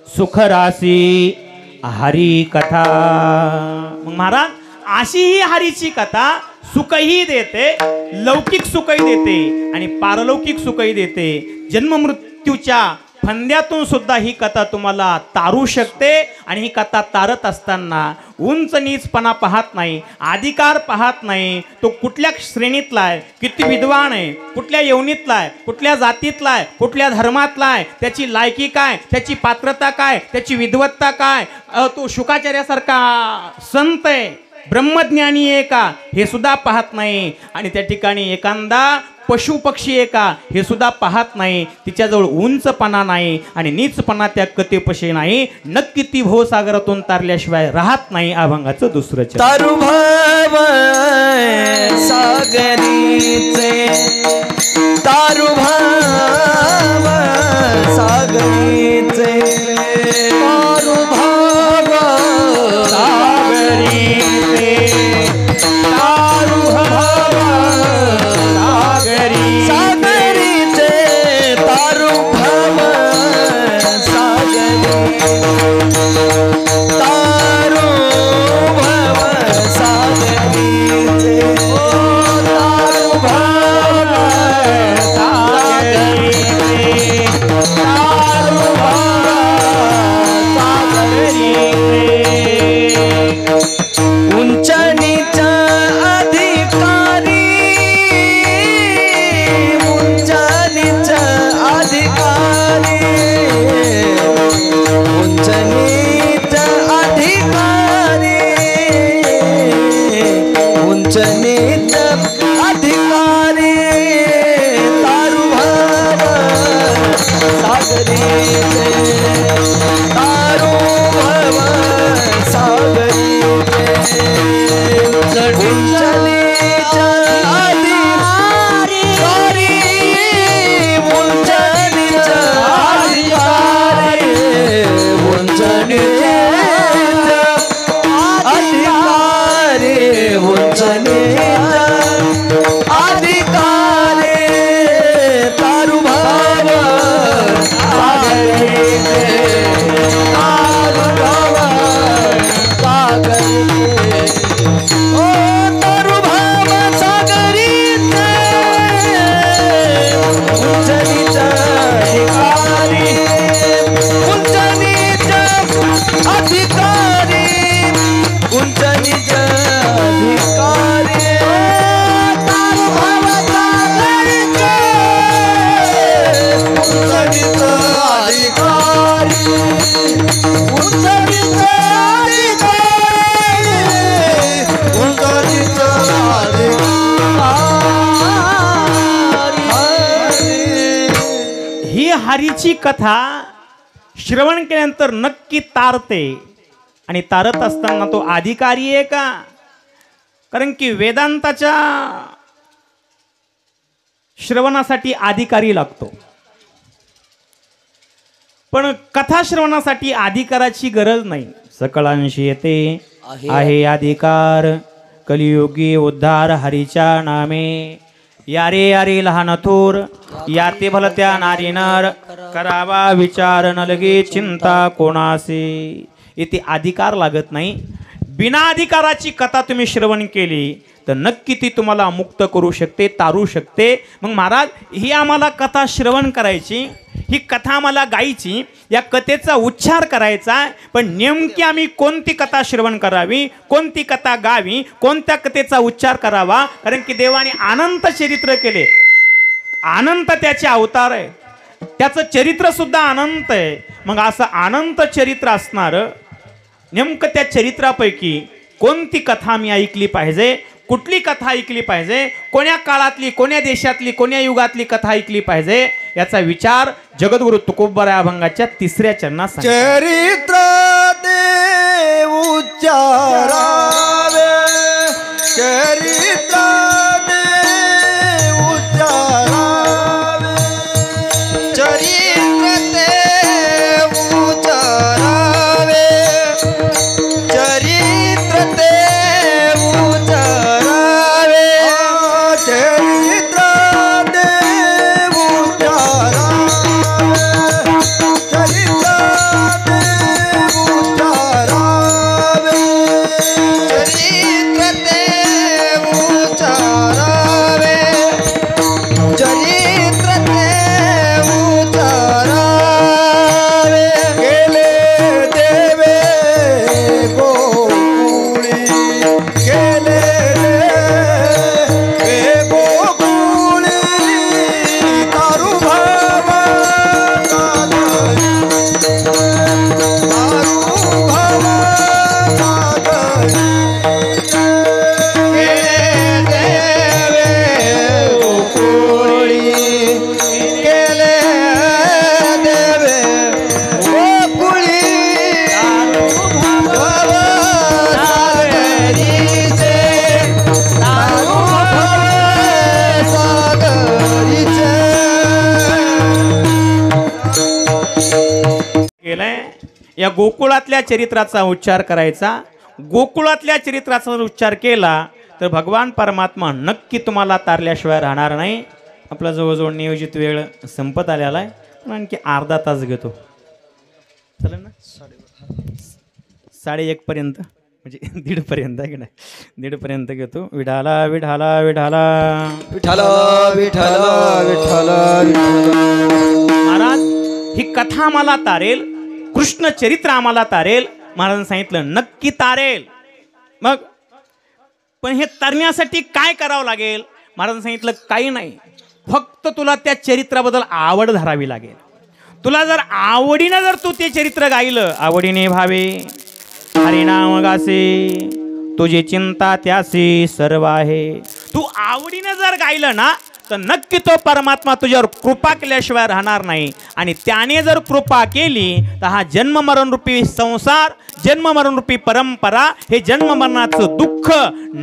S1: सुख राशी हरी कथा. मग महाराज अशी ही हरीची कथा सुखही देते, लौकिक सुखही देते आणि पारलौकिक सुखही देते. जन्म मृत्यूच्या फंद्यातून सुद्धा ही कथा तुम्हाला तारू शकते. आणि ही कथा तारत असताना उंच नीचपणा पाहत नाही, अधिकार पाहत नाही, तो कुठल्या श्रेणीतला आहे, किती विद्वान आहे, कुठल्या यवनीतला आहे, कुठल्या जातीतला आहे, कुठल्या धर्मातला आहे, त्याची लायकी काय, त्याची पात्रता काय, त्याची विद्वत्ता काय, तो शुकाचार्यासारखा संत आहे, ब्रह्मज्ञानी आहे का, हे सुद्धा पाहत नाही. आणि त्या ठिकाणी एखादा पशु पक्षी आहे का, हे सुद्धा पाहत नाही. तिच्याजवळ उंचपणा नाही आणि नीचपणा त्या कथेपशी नाही. नक्की ती भवसागरातून तारल्याशिवाय राहत नाही. अभंगाचं दुसरं चरण.
S3: तारुभव सागरीचे, तारुभव सागरीचे, तारुभव सागरीचे, तारुभव सागरीचे, तारुभव सागरी, तारुभव सागरीचे, तारुभव सागरीचे, तारुभव सागरीचे. उंच नीच अधिकारी, उंच नीच अधिकारी, उंच नीच अधिकारी, उंच नीच अधिकारी, तारुभव सागरीचे, तारुभव सागरीचे, उंच नीच अधिकारी, उंच नीच अधिकारी, उंच नीच अधिकारी, उंच नीच अधिकारी, तारुभव सागरीचे, तारुभव सागरीचे, ओ तारुभव सागरीचे, उंच नीच अधिकारी, उंच नीच अधिकारी, उंच नीच अधिकारी, तारुभव सागरीचे, उंच नीच अधिकारी, उंच नीच अधिकारी, उंच नीच अधिकारी.
S1: ही हरीची कथा श्रवण केल्यानंतर नक्की तारते. आणि तारत असताना तो अधिकारी आहे का, कारण की वेदांताच्या श्रवणासाठी अधिकारी लागतो, पण कथा श्रवणासाठी अधिकाराची गरज नाही. सकळांशी येते आहे अधिकार, कलियुगी उद्धार हरीच्या नामे. यारे यारे लहान थोर, याते भलत्या नारी नर, करावा विचार न लगे चिंता कोणासे. इथे अधिकार लागत नाही. बिना अधिकाराची कथा तुम्ही श्रवण केली तर नक्की ती तुम्हाला मुक्त करू शकते, तारू शकते. मग महाराज ही आम्हाला कथा श्रवण करायची, ही कथा आम्हाला गायची, या कथेचा उच्चार करायचा, पण नेमकी आम्ही कोणती कथा श्रवण करावी, कोणती कथा गावी, कोणत्या कथेचा उच्चार करावा. कारण की देवाने अनंत चरित्र केले, अनंत त्याचे अवतार आहे, त्याचं चरित्र सुद्धा अनंत आहे. मग असं अनंत चरित्र असणारं नेमकं त्या चरित्रापैकी कोणती कथा मी ऐकली पाहिजे, कुठली कथा ऐकली पाहिजे, कोण्या काळातली, कोण्या देशातली, कोण्या युगातली कथा ऐकली पाहिजे, याचा विचार जगद्गुरु तुकोबराय अभंगाच्या 3ऱ्या चरणात सांगितला.
S3: चरित्र ते उच्चारावे, चरित्र ते उच्चारावे, चरित्र ते उच्चारावे, चरित्र ते उच्चारावे, चरित्र ते उच्चारावे, चरित्र ते उच्चारावे, चरित्र ते उच्चारावे, चरित्र ते उच्चारावे. गेले देवे गोकुळी, गेले देवे गोकुळी, तारू भावा सागरी, तारू भावा सागरी. गेले देवे गोकुळी, गेले देवे गोकुळी, भावा सागरीचे, तारू भावा सागरीचे.
S1: केलंय या गोकुळातल्या चरित्राचा उच्चार करायचा. गोकुळातल्या चरित्राचा जर उच्चार केला तर भगवान परमात्मा नक्की तुम्हाला तारल्याशिवाय राहणार नाही. आपला जवळजवळ नियोजित वेळ संपत आलेला आहे, पण आणखी अर्धा तास घेतो, चालेल ना? 1:30 पर्यंत, म्हणजे 1:30 आहे की नाही, 1:30 घेतो. विढाला विढाला विढाला
S3: विठ्ठल विठ्ठल विठ्ठल विठ्ठल.
S1: महाराज ही कथा आम्हाला तारेल, कृष्ण चरित्र आम्हाला तारेल. महाराजांनी सांगितलं नक्की तारेल. मग पण हे तरण्यासाठी काय करावं लागेल? महाराजांनी सांगितलं काही नाही, फक्त तुला त्या चरित्राबद्दल आवड धरावी लागेल. तुला जर आवडीनं जर तू ते चरित्र गायलं, आवडीने भावे हरिनाम गासे, तुझी चिंता त्यासी सर्व आहे. तू आवडीनं जर गायलं ना तर नक्की तो परमात्मा तुझ्यावर कृपा केल्याशिवाय राहणार नाही. आणि त्याने जर कृपा केली तर हा जन्म मरण रूपी संसार, जन्म मरण रूपी परंपरा, हे जन्म मरणाचं दुःख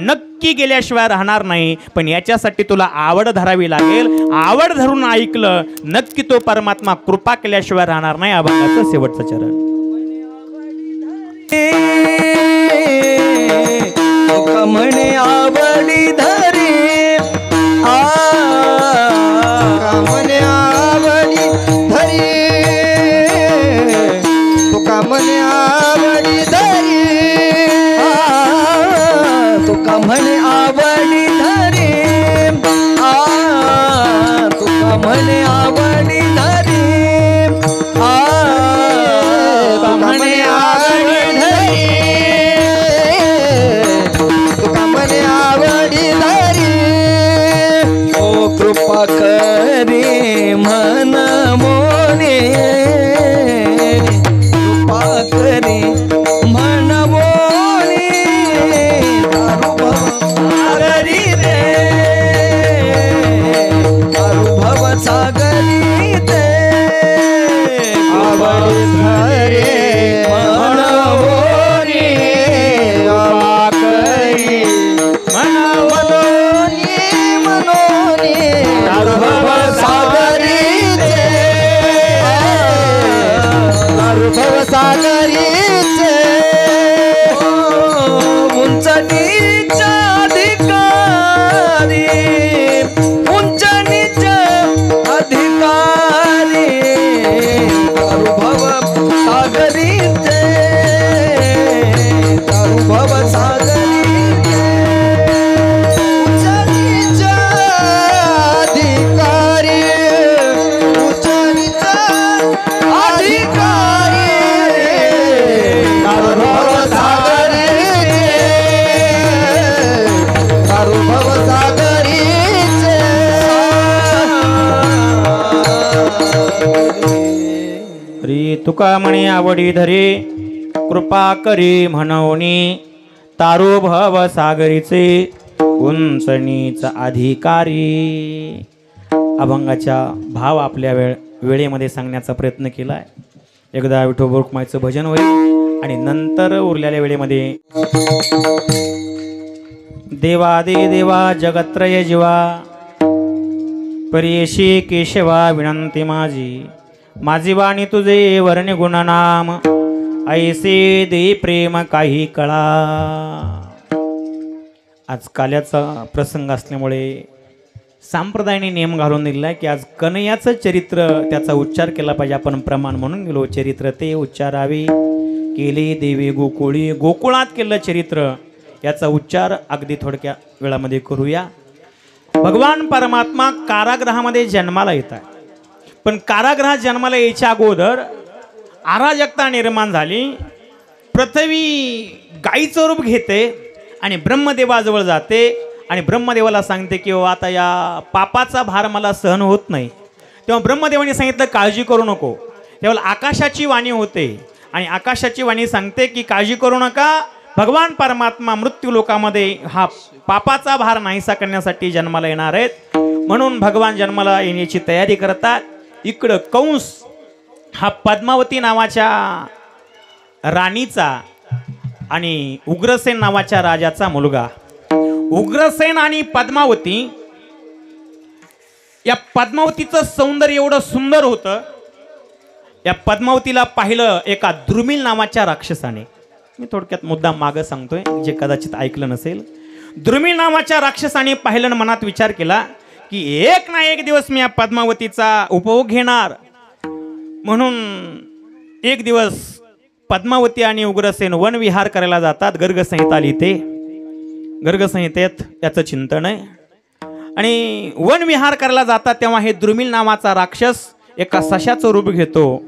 S1: नक्की गेल्याशिवाय राहणार नाही. पण याच्यासाठी तुला आवड धरावी लागेल. आवड धरून ऐकलं नक्की तो परमात्मा कृपा केल्याशिवाय राहणार नाही. अभंगाचं शेवटचं चरण.
S3: म्हणे आवडी धरी, म्हणे आवडी धरी, तुका म्हणे आवडी धरी, तुका म्हणे आवडी धरी, तुका म्हणे आवडी धरी, तुका म्हणे आवडी धरी,
S1: तुका म्हणे आवडी धरे कृपा करी म्हणवणी तारो भव सागरीचे उंचणीच अधिकारी. अभंगाच्या भाव आपल्या वेळेमध्ये सांगण्याचा प्रयत्न केलाय. एकदा विठोबा रुक्माईचं भजन होईल आणि नंतर उरलेल्या वेळेमध्ये देवा दे देवा जगत्रय जीवा परेशी केशवा विनंती माझी वाणी तुझे वर्णे गुणनाम ऐसे दे प्रेम काही कळा. आज काल्याचा प्रसंग असल्यामुळे संप्रदायाने नियम घालून दिला की आज कन्हैयाचं चरित्र त्याचा उच्चार केला पाहिजे. आपण प्रमाण म्हणून गेलो चरित्र ते उच्चारावे केले देवी गोकुळी. गोकुळात केलं चरित्र याचा उच्चार अगदी थोडक्या वेळामध्ये करूया. भगवान परमात्मा कारागृहामध्ये जन्माला येतात. पण कारागृहात जन्माला यायच्या अगोदर अराजकता निर्माण झाली. पृथ्वी गाईचं रूप घेते आणि ब्रह्मदेवाजवळ जाते आणि ब्रह्मदेवाला सांगते की आता या पापाचा भार मला सहन होत नाही. तेव्हा ब्रह्मदेवाने सांगितलं काळजी करू नको. तेव्हा आकाशाची वाणी होते आणि आकाशाची वाणी सांगते की काळजी करू नका. भगवान परमात्मा मृत्यू लोकामध्ये हा पापाचा भार नाहीसा करण्यासाठी जन्माला येणार आहेत. म्हणून भगवान जन्माला येण्याची तयारी करतात. इकडं कंस हा पद्मावती नावाच्या राणीचा आणि उग्रसेन नावाच्या राजाचा मुलगा. उग्रसेन आणि पद्मावती, या पद्मावतीचं सौंदर्य एवढं सुंदर होतं. या पद्मावतीला पाहिलं एका द्रुमिल नावाच्या राक्षसाने. मी थोडक्यात मुद्दा मागं सांगतोय जे कदाचित ऐकलं नसेल. द्रुमिल नावाच्या राक्षसाने पाहिलं, मनात विचार केला की एक ना एक दिवस मी या पद्मावतीचा उपभोग घेणार. म्हणून एक दिवस पद्मावती आणि उग्रसेन वनविहार करायला जातात. गर्गसंहिता लिहिते. गर्गसंहितेत याचं चिंतन आहे. आणि वनविहार करायला जातात तेव्हा हे द्रुमिल नावाचा राक्षस एका सशाचं रूप घेतो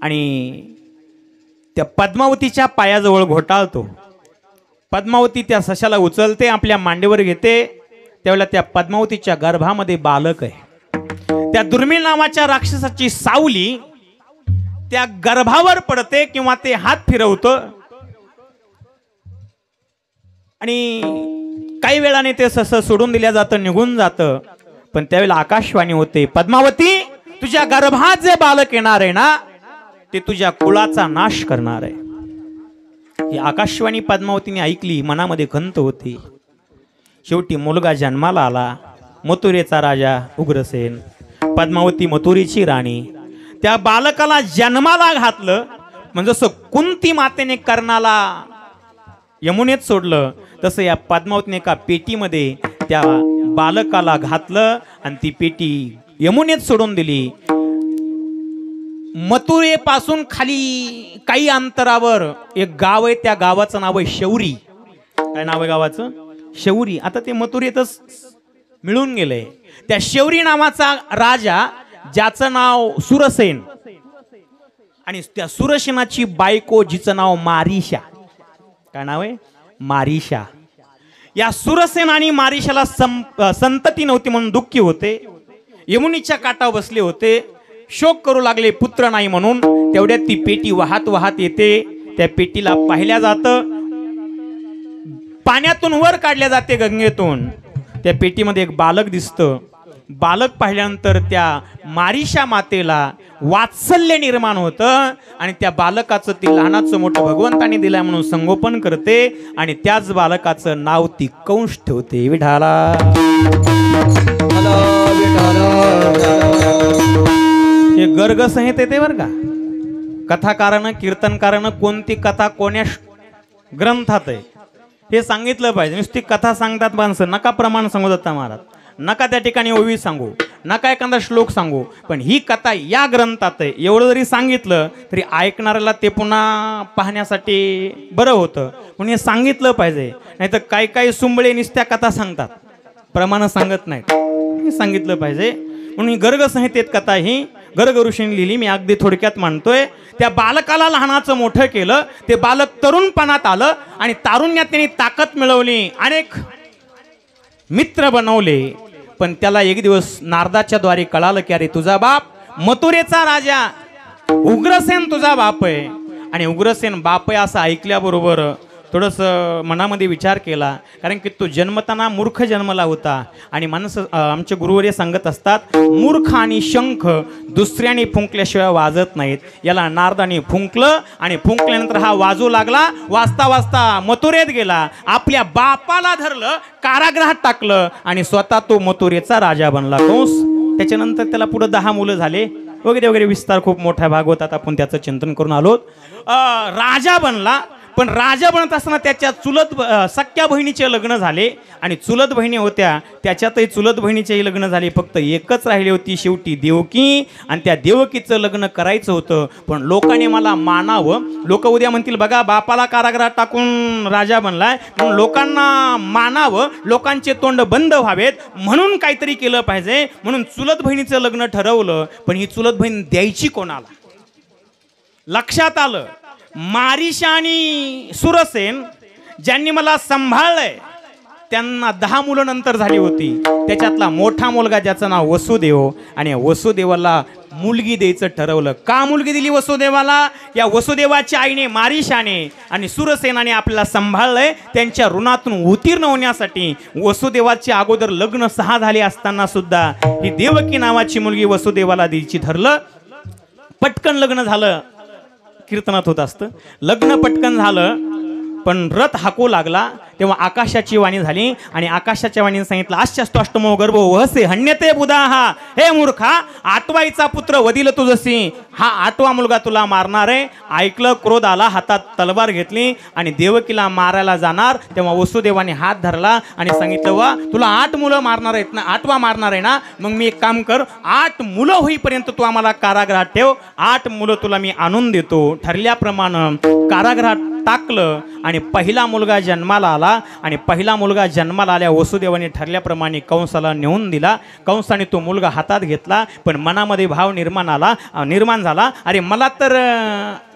S1: आणि त्या पद्मावतीच्या पायाजवळ घोटाळतो. पद्मावती त्या सशाला उचलते, आपल्या मांडीवर घेते. त्यावेळेला त्या पद्मावतीच्या गर्भामध्ये बालक आहे. त्या दुर्मिळ नावाच्या राक्षसाची सावली त्या गर्भावर पडते किंवा ते हात फिरवतं आणि काही वेळाने ते सस सोडून दिल्या जातं, निघून जातं. पण त्यावेळेला आकाशवाणी होते, पद्मावती तुझ्या गर्भात जे बालक येणार आहे ना ते तुझ्या कुळाचा नाश करणार आहे. ही आकाशवाणी पद्मावतीने ऐकली, मनामध्ये खंत होती. शेवटी मुलगा जन्माला आला. मथुरेचा राजा उग्रसेन, पद्मावती मथुरेची राणी. त्या बालकाला जन्माला घातलं. म्हणजे जसं कुंती मातेने कर्णाला यमुनेत सोडलं तसं या पद्मावतीने एका पेटीमध्ये त्या बालकाला घातलं आणि ती पेटी यमुनेत सोडून दिली. मथुरेपासून खाली काही अंतरावर एक गाव आहे. त्या गावाचं नाव आहे शौरी. काय नाव आहे गावाचं? शौरी. आता ते मथुरेतच मिळून गेले. त्या शौरी नावाचा राजा, ज्याचं नाव सुरसेन, आणि त्या सुरसेनाची बायको जिचं नाव मारिशा. काय नाव आहे? मारिशा. या सुरसेन आणि मारिशाला संतती नव्हती म्हणून दुःखी होते. यमुनीच्या काठावर बसले होते, शोक करू लागले पुत्र नाही म्हणून. तेवढ्यात ती पेटी वाहत वाहत येते. त्या पेटीला पाहिल्या जातं, पाण्यातून वर काढल्या जाते गंगेतून. त्या पेटीमध्ये एक बालक दिसतं. बालक पाहिल्यानंतर त्या मारिशा मातेला वात्सल्य निर्माण होतं आणि त्या बालकाचं ती लहानाचं मोठं भगवंताने दिलं म्हणून संगोपन करते आणि त्याच बालकाचं नाव ती कंस ठेवते. विठाला हे गर्गसंहितेत आहे बरं का. कथाकारानं कीर्तनकारानं कोणती कथा कोण्या ग्रंथात आहे हे सांगितलं पाहिजे. नुसती कथा सांगतात माणसं, नका प्रमाण सांगू दत्ता महाराज, नका त्या ठिकाणी ओवी सांगू, नका एखादा श्लोक सांगू, पण ही कथा या ग्रंथात आहे एवढं जरी सांगितलं तरी ऐकणाऱ्याला ते पुन्हा पाहण्यासाठी बरं होतं. म्हणून हे सांगितलं पाहिजे. नाही तर काही काही सुंबळे नुसत्या कथा सांगतात, प्रमाण सांगत नाहीत. हे सांगितलं पाहिजे. म्हणून ही गर्गसंहितेत कथा ही गर्ग ऋषींनी लिहिली. मी अगदी थोडक्यात मांडतोय. त्या बालकाला लहानाचं मोठं केलं. ते बालक तरुणपणात आलं आणि तारुण्यात त्यांनी ताकद मिळवली, अनेक मित्र बनवले. पण त्याला एक दिवस नारदाच्या द्वारे कळालं की अरे तुझा बाप मथुरेचा राजा उग्रसेन तुझा बाप आहे. आणि उग्रसेन बाप आहे असं ऐकल्याबरोबर थोडंसं मनामध्ये विचार केला, कारण की तो जन्मताना मूर्ख जन्मला होता. आणि माणसं आमचे गुरुवर्य सांगत असतात, मूर्ख आणि शंख दुसऱ्याने फुंकल्याशिवाय वाजत नाहीत. याला नारदाने फुंकलं आणि फुंकल्यानंतर हा वाजू लागला. वाजता वाजता मथुरेत गेला, आपल्या बापाला धरलं, कारागृहात टाकलं आणि स्वतः तो मथुरेचा राजा बनला. कंस. त्याच्यानंतर त्याला पुढे 10 मुलं झाले वगैरे वगैरे. विस्तार खूप मोठा भाग होतात, आपण त्याचं चिंतन करून आलो. राजा बनला. पण राजा बनत असताना त्याच्या सख्या बहिणीचे लग्न झाले. आणि चुलत बहिणी होत्या, त्याच्यातही चुलत बहिणीचेही लग्न झाले. फक्त एकच राहिली होती शेवटी, देवकी. आणि त्या देवकीचं लग्न करायचं होतं, पण लोकांनी मला मानावं. लोक उद्या म्हणतील, बघा बापाला कारागृहात टाकून राजा बनलाय, म्हणून लोकांना मानावं, लोकांचे तोंड बंद व्हावेत, म्हणून काहीतरी केलं पाहिजे. म्हणून चुलत बहिणीचं लग्न ठरवलं. पण ही चुलत बहीण द्यायची कोणाला? लक्षात आलं, मारीशा आणि सुरसेन ज्यांनी मला सांभाळलंय त्यांना 10 मुलं नंतर झाली होती. त्याच्यातला मोठा मुलगा ज्याचं नाव वसुदेव. आणि वसुदेवाला मुलगी द्यायचं ठरवलं. का मुलगी दिली वसुदेवाला? या वसुदेवाच्या आईने मारीशाने आणि सुरसेनाने आपल्याला सांभाळलंय. त्यांच्या ऋणातून उत्तीर्ण होण्यासाठी वसुदेवाचे अगोदर लग्न 6 झाले असताना सुद्धा ही देवकी नावाची मुलगी वसुदेवाला द्यायची ठरलं. पटकन लग्न झालं. कीर्तनात होत असतं, लग्न पटकन झालं. पण रथ हाकू लागला तेव्हा आकाशाची वाणी झाली. आणि आकाशाच्या वाणीने सांगितलं, आश्चस्तोष्टमो गर्भो वहसे हन्यते बुधाहा. हे मूर्खा, 8वाईचा पुत्र वदिल तुझसी. हा 8वा मुलगा तुला मारणार आहे. ऐकलं, क्रोध आला, हातात तलवार घेतली आणि देवकीला मारायला जाणार. तेव्हा वसुदेवाने हात धरला आणि सांगितलं, वा तुला 8 मुलं मारणार आहेत ना, 8वा मारणार आहे ना, मग मी एक काम कर, 8 मुलं होईपर्यंत तू आम्हाला कारागृहात ठेव, 8 मुलं तुला मी आणून देतो. ठरल्याप्रमाणे कारागृहात टाकलं आणि पहिला मुलगा जन्माला आला. आणि पहिला मुलगा जन्माला आल्या वसुदेवाने ठरल्याप्रमाणे कंसाला नेऊन दिला. कंसाने तो मुलगा हातात घेतला. पण मनामध्ये भाव निर्माण झाला, अरे मला तर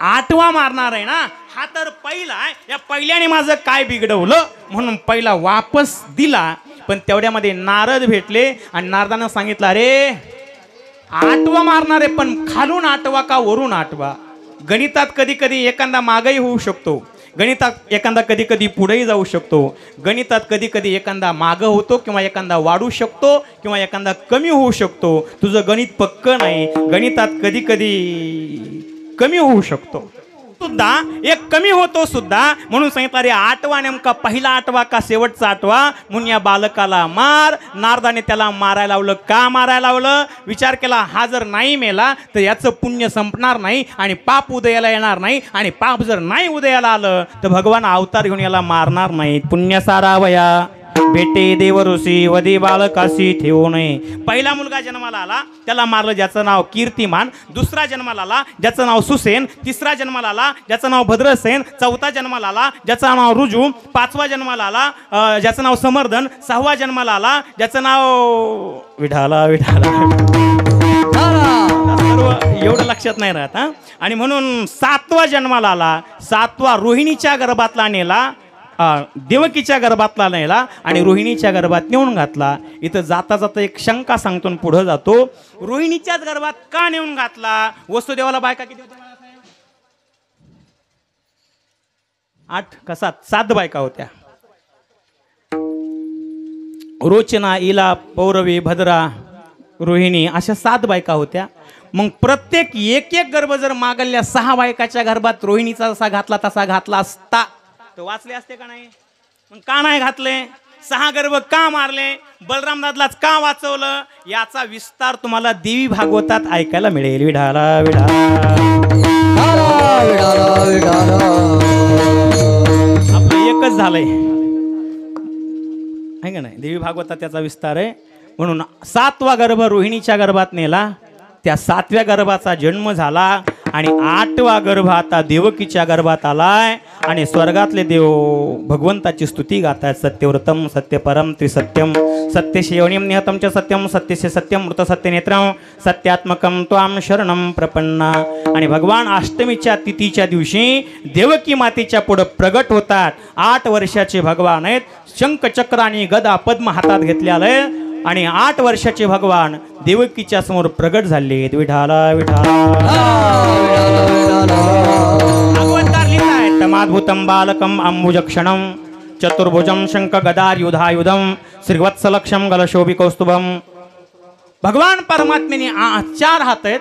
S1: 8वा मारणार आहे ना, हा तर पहिला आहे, या पहिल्याने माझं काय बिघडवलं, म्हणून पहिला वापस दिला. पण तेवढ्यामध्ये नारद भेटले आणि नारदानं सांगितलं, अरे 8वा मारणार आहे, पण खालून 8वा का वरून 8वा? गणितात कधी कधी एखादा मागही होऊ शकतो, गणितात एखादा कधी कधी पुढेही जाऊ शकतो, गणितात कधी कधी एखादा मागं होतो किंवा एखादा वाढू शकतो किंवा एखादा कमी होऊ शकतो. तुझं गणित पक्क नाही, गणितात कधी कधी कमी होऊ शकतो सुद्धा, एक कमी होतो सुद्धा. म्हणून सांगितलं, अरे 8वा नेमका पहिला 8वा का शेवटचा 8वा? म्हणून या बालकाला मार. नारदाने त्याला मारायला लावलं. का मारायला लावलं? विचार केला, हा जर नाही मेला तर याचं पुण्य संपणार नाही आणि पाप उदयाला येणार नाही. आणि पाप जर नाही उदयाला आलं तर भगवान अवतार घेऊन याला मारणार नाहीत. पुण्य सारावया भेटे देव ऋषी वदी बालकाशी ठेवू नये. पहिला मुलगा जन्माला आला, त्याला मारलं, ज्याचं नाव कीर्तिमान. दुसरा जन्माला आला, ज्याचं नाव सुसेन. तिसरा जन्माला आला, ज्याचं नाव भद्रसेन. चौथा जन्माला आला, ज्याचं नाव रुजू. 5वा जन्माला आला, ज्याचं नाव समर्दन. 6वा जन्माला आला, ज्याचं नाव विठाला विठाला. सर्व एवढं लक्षात नाही राहत हा. आणि म्हणून 7वा जन्माला आला, 7वा रोहिणीच्या गर्भातला नेला, देवकीच्या गर्भातला नेला आणि रोहिणीच्या गर्भात नेऊन घातला. इथं जाता जाता एक शंका सांगतो आणि पुढे जातो. रोहिणीच्याच गर्भात का नेऊन घातला? वसुदेवाला बायका किती होत्या? 8 का 7 बायका होत्या. रोचना, इला, पौरवी, भद्रा, रोहिणी अशा 7 बायका होत्या. मग प्रत्येक एक गर्भ जर मागल्या 6 बायकाच्या गर्भात रोहिणीचा जसा घातला तसा घातला असता तर वाचले असते का नाही? मग का नाही घातले? 6 गर्भ का मारले? बलराम दादलाच का वाचवलं? याचा विस्तार तुम्हाला देवी भागवतात ऐकायला मिळेल. विढाला विढाला आपलं एकच झालंय आहे का नाही? देवी भागवतात त्याचा विस्तार आहे. म्हणून 7वा गर्भ रोहिणीच्या गर्भात नेला, त्या 7व्या गर्भाचा जन्म झाला आणि 8वा गर्भ आता देवकीच्या गर्भात आलाय. आणि स्वर्गातले देव भगवंताची स्तुती गातात. सत्यव्रतम सत्यपरम त्रिसत्यम सत्यशेवणीम निहतम च सत्यम सत्यसे सत्यम मृत सत्यनेत्रम सत्यात्मकम त्वाम शरणम प्रपन्ना. आणि भगवान अष्टमीच्या तिथीच्या दिवशी देवकी मातेच्या पुढे प्रगट होतात. 8 वर्षाचे भगवान आहेत. शंख चक्र आणि गदा पद्म हातात घेतलेले. आणि 8 वर्षाचे भगवान देवकीच्या समोर प्रगट झाले. विठाला विठाला भगवंतार लिहितायत तमाद्भुतम बालकम अंबुजक्षणम चतुर्भुजम शंख गदायुधायुधम श्रीवत्सलक्षम गलशोभी कौस्तुभम. भगवान परमात्मेने 4 हात आहेत,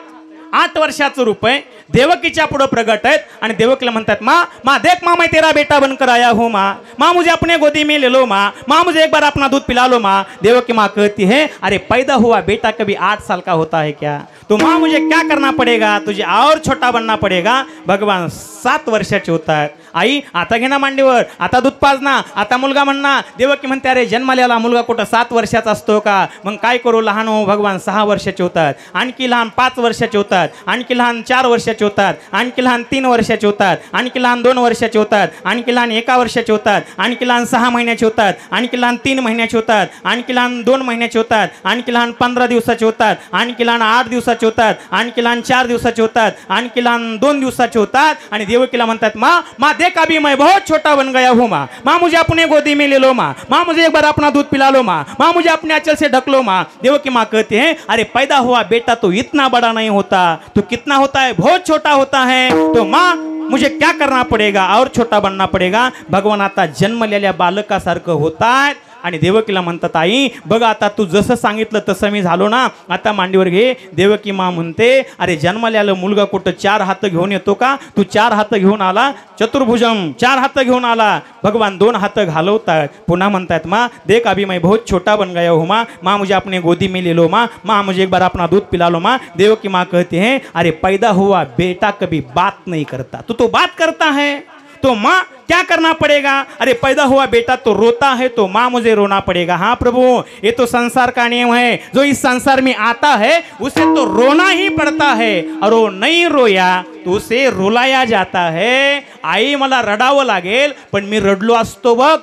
S1: 8 वर्षाचं रूप आहे, देवकीच्या पुढे प्रगट आहेत आणि देवकीला म्हणतात माँ देख माँ मैं तेरा बेटा बनकर आया हूँ माँ मुझे अपने गोदी में ले लो माँ मुझे एक बार अपना दूध पिला लो माँ. देवकी माँ कहती है अरे पैदा हुआ बेटा कभी 8 साल का होता है क्या, तो माँ मुझे क्या करना पड़ेगा, तुझे और छोटा बनना पड़ेगा. भगवान 7 वर्षाचे होत आहेत. आई आता घे ना मांडीवर, आता दूध पाजना, आता मुलगा म्हणना. देवकी म्हणते अरे जन्मालेला मुलगा कुठं 7 वर्षाचा असतो का, मग काय करू. लहान हो भगवान 6 वर्षाचे होतात, आणखी लहान 5 वर्षाचे होतात, आणखी लहान 4 वर्षाचे होतात, आणखी लहान 3 वर्षाचे होतात, आणखी लहान 2 वर्षाचे होतात, आणखी लहान 1 वर्षाचे होतात, आणखी लहान 6 महिन्याचे होतात, आणखी लहान 3 महिन्याचे होतात, आणखी लहान 2 महिन्याचे होतात, आणखी लहान 15 दिवसाचे होतात, आणखी लहान 8 दिवसाचे होतात, आणखी लहान 4 दिवसाचे होतात, आणखी लहान 2 दिवसाचे होतात. आणि देवकीला म्हणतात माँ देख अभी मैं बहुत छोटा बन गया हूँ माँ मुझे अपने गोदी में ले लो माँ मुझे एक बार अपना दूध पिला लो माँ मुझे अपने आंचल से ढक लो माँ. देवकी माँ कहते हैं अरे पैदा हुआ बेटा तो इतना बड़ा नहीं होता, तो कितना होता है, बहुत छोटा होता है, तो माँ मुझे क्या करना पड़ेगा, और छोटा बनना पड़ेगा. भगवान आता जन्मलेल्या बालकासारखं होतात आणि देवकीला म्हणतात आई बघ आता तू जसं सांगितलं तसं मी झालो ना, आता मांडीवर घे. देवकी माँ म्हणते अरे जन्मलेला मुलगा कुठं 4 हात घेऊन येतो का, तू 4 हात घेऊन आला, चतुर्भुजम 4 हात घेऊन आला. भगवान 2 हात घालवतात. पुन्हा म्हणतात माँ देख अभी मैं बहुत छोटा बन गया हूँ माँ मुझे अपने गोदी में ले लो माँ मुझे एक बार अपना दूध पिला लो माँ. देवकी माँ कहती हैं अरे पैदा हुआ बेटा कभी बात नहीं करता, तो बात करता है, तो माँ क्या करना पड़ेगा. अरे पैदा हुआ बेटा तो रोता है, तो माँ मुझे रोना पड़ेगा. हाँ प्रभु ये तो संसार का नियम है, जो इस संसार में आता है उसे तो रोना ही पड़ता है, और वो नहीं रोया तो उसे रुलाया जाता है. आई मला रडावं लागेल पण मी रडलो असतो बघ,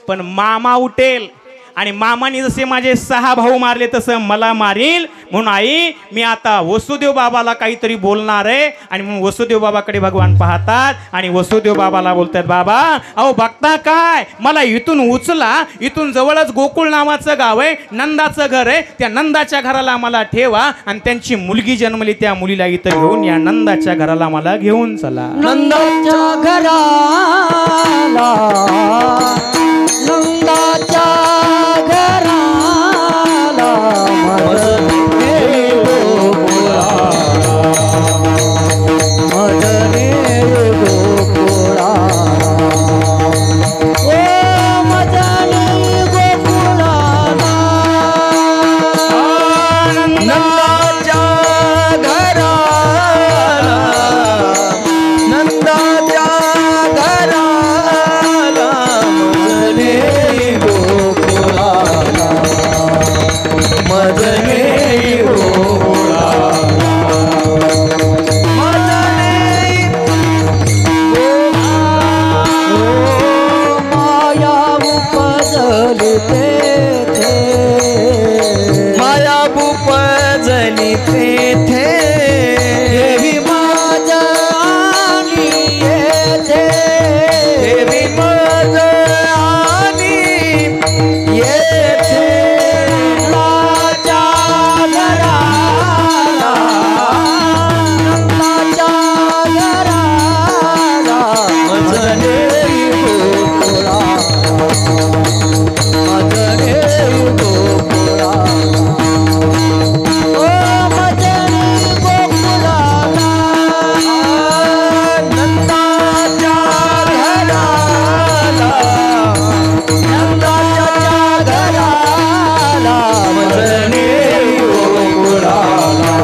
S1: पण मामा उठेल आणि मामाने जसे माझे 6 भाऊ मारले तसं मला मारील. म्हणून आई मी आता वसुदेव बाबाला काहीतरी बोलणार आहे. आणि म्हणून वसुदेव बाबाकडे भगवान पाहतात आणि वसुदेव बाबाला बोलतात बाबा अहो बघता काय, मला इथून उचला, इथून जवळच गोकुळ नावाचं गाव आहे, नंदाचं घर आहे, त्या नंदाच्या घराला मला ठेवा आणि त्यांची मुलगी जन्मली त्या मुलीला इथं घेऊन या, नंदाच्या घराला मला घेऊन चला.
S2: नंदाच्या घराला नंदाच्या घराला मदने गोकुळा मदने गोकुळा ओ मदने गोकुळाला
S3: नंदाच्या घराला नंदाच्या घराला मदने गोकुळाला मदने गोकुळाला
S2: माया उपजली तेथे
S3: माया उपजली तेथे
S2: देवी माझ्या आणि येथे
S3: देवी मज आणि येथे
S2: नंदाच्या घराला नंदाच्या घराला
S3: मदने
S2: गोकुळा मदने गोकुळा ओ मदने गोकुळाला
S3: नंदाच्या घराला
S2: नंदाच्या घराला
S3: मदने गोकुळाला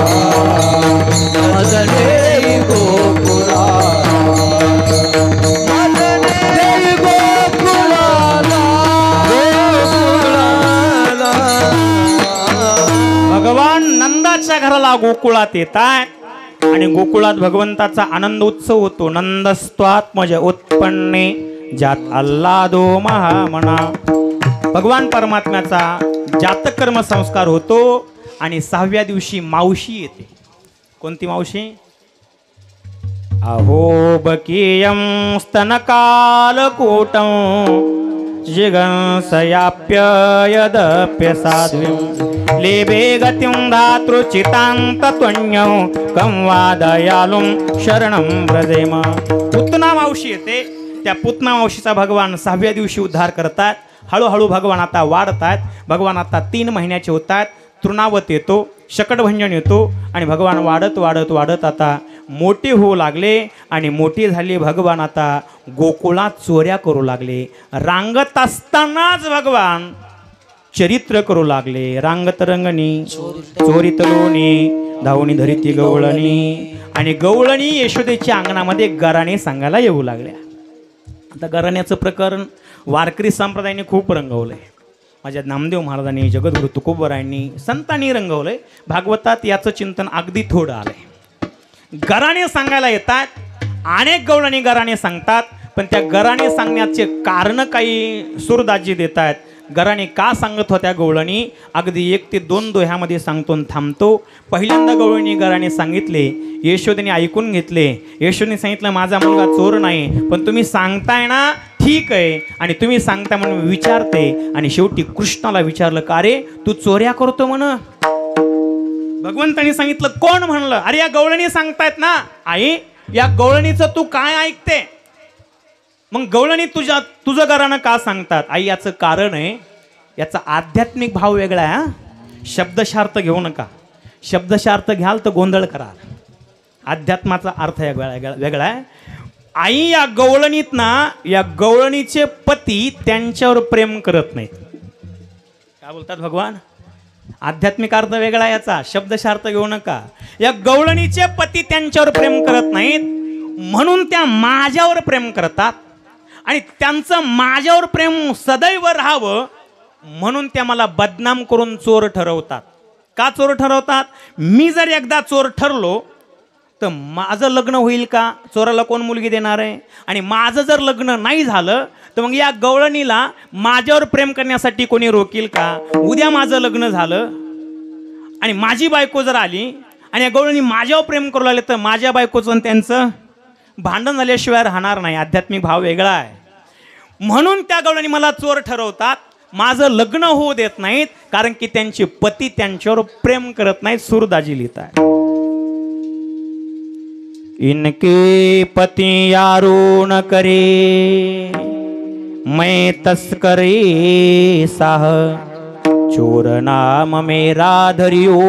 S2: मदने गोकुळाला मदने गोकुळाला
S1: भगवान नंदाच्या घराला गोकुळात येतात आणि गोकुळात भगवंताचा आनंद उत्सव होतो. नंदस्त्वात्मज उत्पन्ने जात आल्हादो महामना. भगवान परमात्म्याचा जातकर्म संस्कार होतो आणि 6व्या दिवशी मावशी येते. कोणती मावशी. अहो बकीयं स्तनकालकूटं जिगंसयाप्ययदप्य साध्वीं लेभे गतिं धातृचितान्तत्वन्यं कं वा दयालुं शरणं व्रजेम। पुतना मावशी येते, त्या पुतना मावशीचा भगवान 6व्या दिवशी उद्धार करतात। हळूहळू भगवान आता वाढतात, भगवान आता 3 महिन्याचे होतात। तृणावत येतो, शकटभंजन येतो आणि भगवान वाढत वाढत वाढत आता मोठे होऊ लागले आणि मोठे झाले भगवान आता गोकुळात चोऱ्या करू लागले। रांगत असतानाच भगवान चरित्र करू लागले। रांगत रंगणी चोरीत लोणी धावणी धरिती गवळणी, आणि गवळणी यशोदेच्या अंगणामध्ये गराणे सांगायला येऊ लागल्या। आता गराण्याचं प्रकरण वारकरी संप्रदायाने खूप रंगवलंय। माझ्या नामदेव महाराजांनी, जगद्गुरु तुकोबरायांनी, संतांनी रंगवलंय। भागवतात याचं चिंतन अगदी थोडं आलंय। गराणे सांगायला येतात, अनेक गवळणी गराणे सांगतात, पण त्या गराणे सांगण्याचे कारण काही सुरदाजी देत आहेत। गराणे का सांगत होत्या गवळणी, अगदी 1 ते 2 दोह्यामध्ये सांगतो थांबतो। पहिल्यांदा गवळणी गराणे सांगितले, यशोदेने ऐकून घेतले। यशोदेने सांगितलं माझा मुलगा चोर नाही, पण तुम्ही सांगताय ना ठीक आहे, आणि तुम्ही सांगता म्हणून विचारते। आणि शेवटी कृष्णाला विचारलं का रे तू चोऱ्या करतो म्हण। भगवंतांनी सांगितलं कोण म्हणलं, अरे या गवळणी सांगतायत ना आई, या गवळणीचं तू काय ऐकते? मग गवळणी तुझं घरानं का सांगतात? आई याचं कारण आहे, याचा आध्यात्मिक भाव वेगळा आहे। शब्दशार्थ घेऊ नका, शब्दशार्थ घ्याल तर गोंधळ कराल। अध्यात्माचा अर्थ वेगळा आहे। आई या गवळणीत ना, या गवळणीचे पती त्यांच्यावर प्रेम करत नाहीत। काय बोलतात भगवान? आध्यात्मिक अर्थ वेगळा याचा, शब्दशार्थ घेऊ नका। या गवळणीचे पती त्यांच्यावर प्रेम करत नाहीत, म्हणून त्या माझ्यावर प्रेम करतात, आणि त्यांचं माझ्यावर प्रेम सदैव राहावं म्हणून त्या मला बदनाम करून चोर ठरवतात। का चोर ठरवतात? मी जर एकदा चोर ठरलो तर माझं लग्न होईल का? चोराला कोण मुलगी देणार आहे? आणि माझं जर लग्न नाही झालं तर मग या गवळणीला माझ्यावर प्रेम करण्यासाठी कोणी रोकील का? उद्या माझं लग्न झालं आणि माझी बायको जर आली आणि या गवळणी माझ्यावर प्रेम करू लागले तर माझ्या बायकोचं त्यांचं भांडण झाल्याशिवाय राहणार नाही। आध्यात्मिक भाव वेगळा आहे। म्हणून त्या गवळणी मला चोर ठरवतात, माझं लग्न होऊ देत नाहीत, कारण की त्यांचे पती त्यांच्यावर प्रेम करत नाहीत। सूरदाजी लिहितात, इनके पति यारो न करे, मैं तस्करे साह, चोर नाम मेरा धरियो,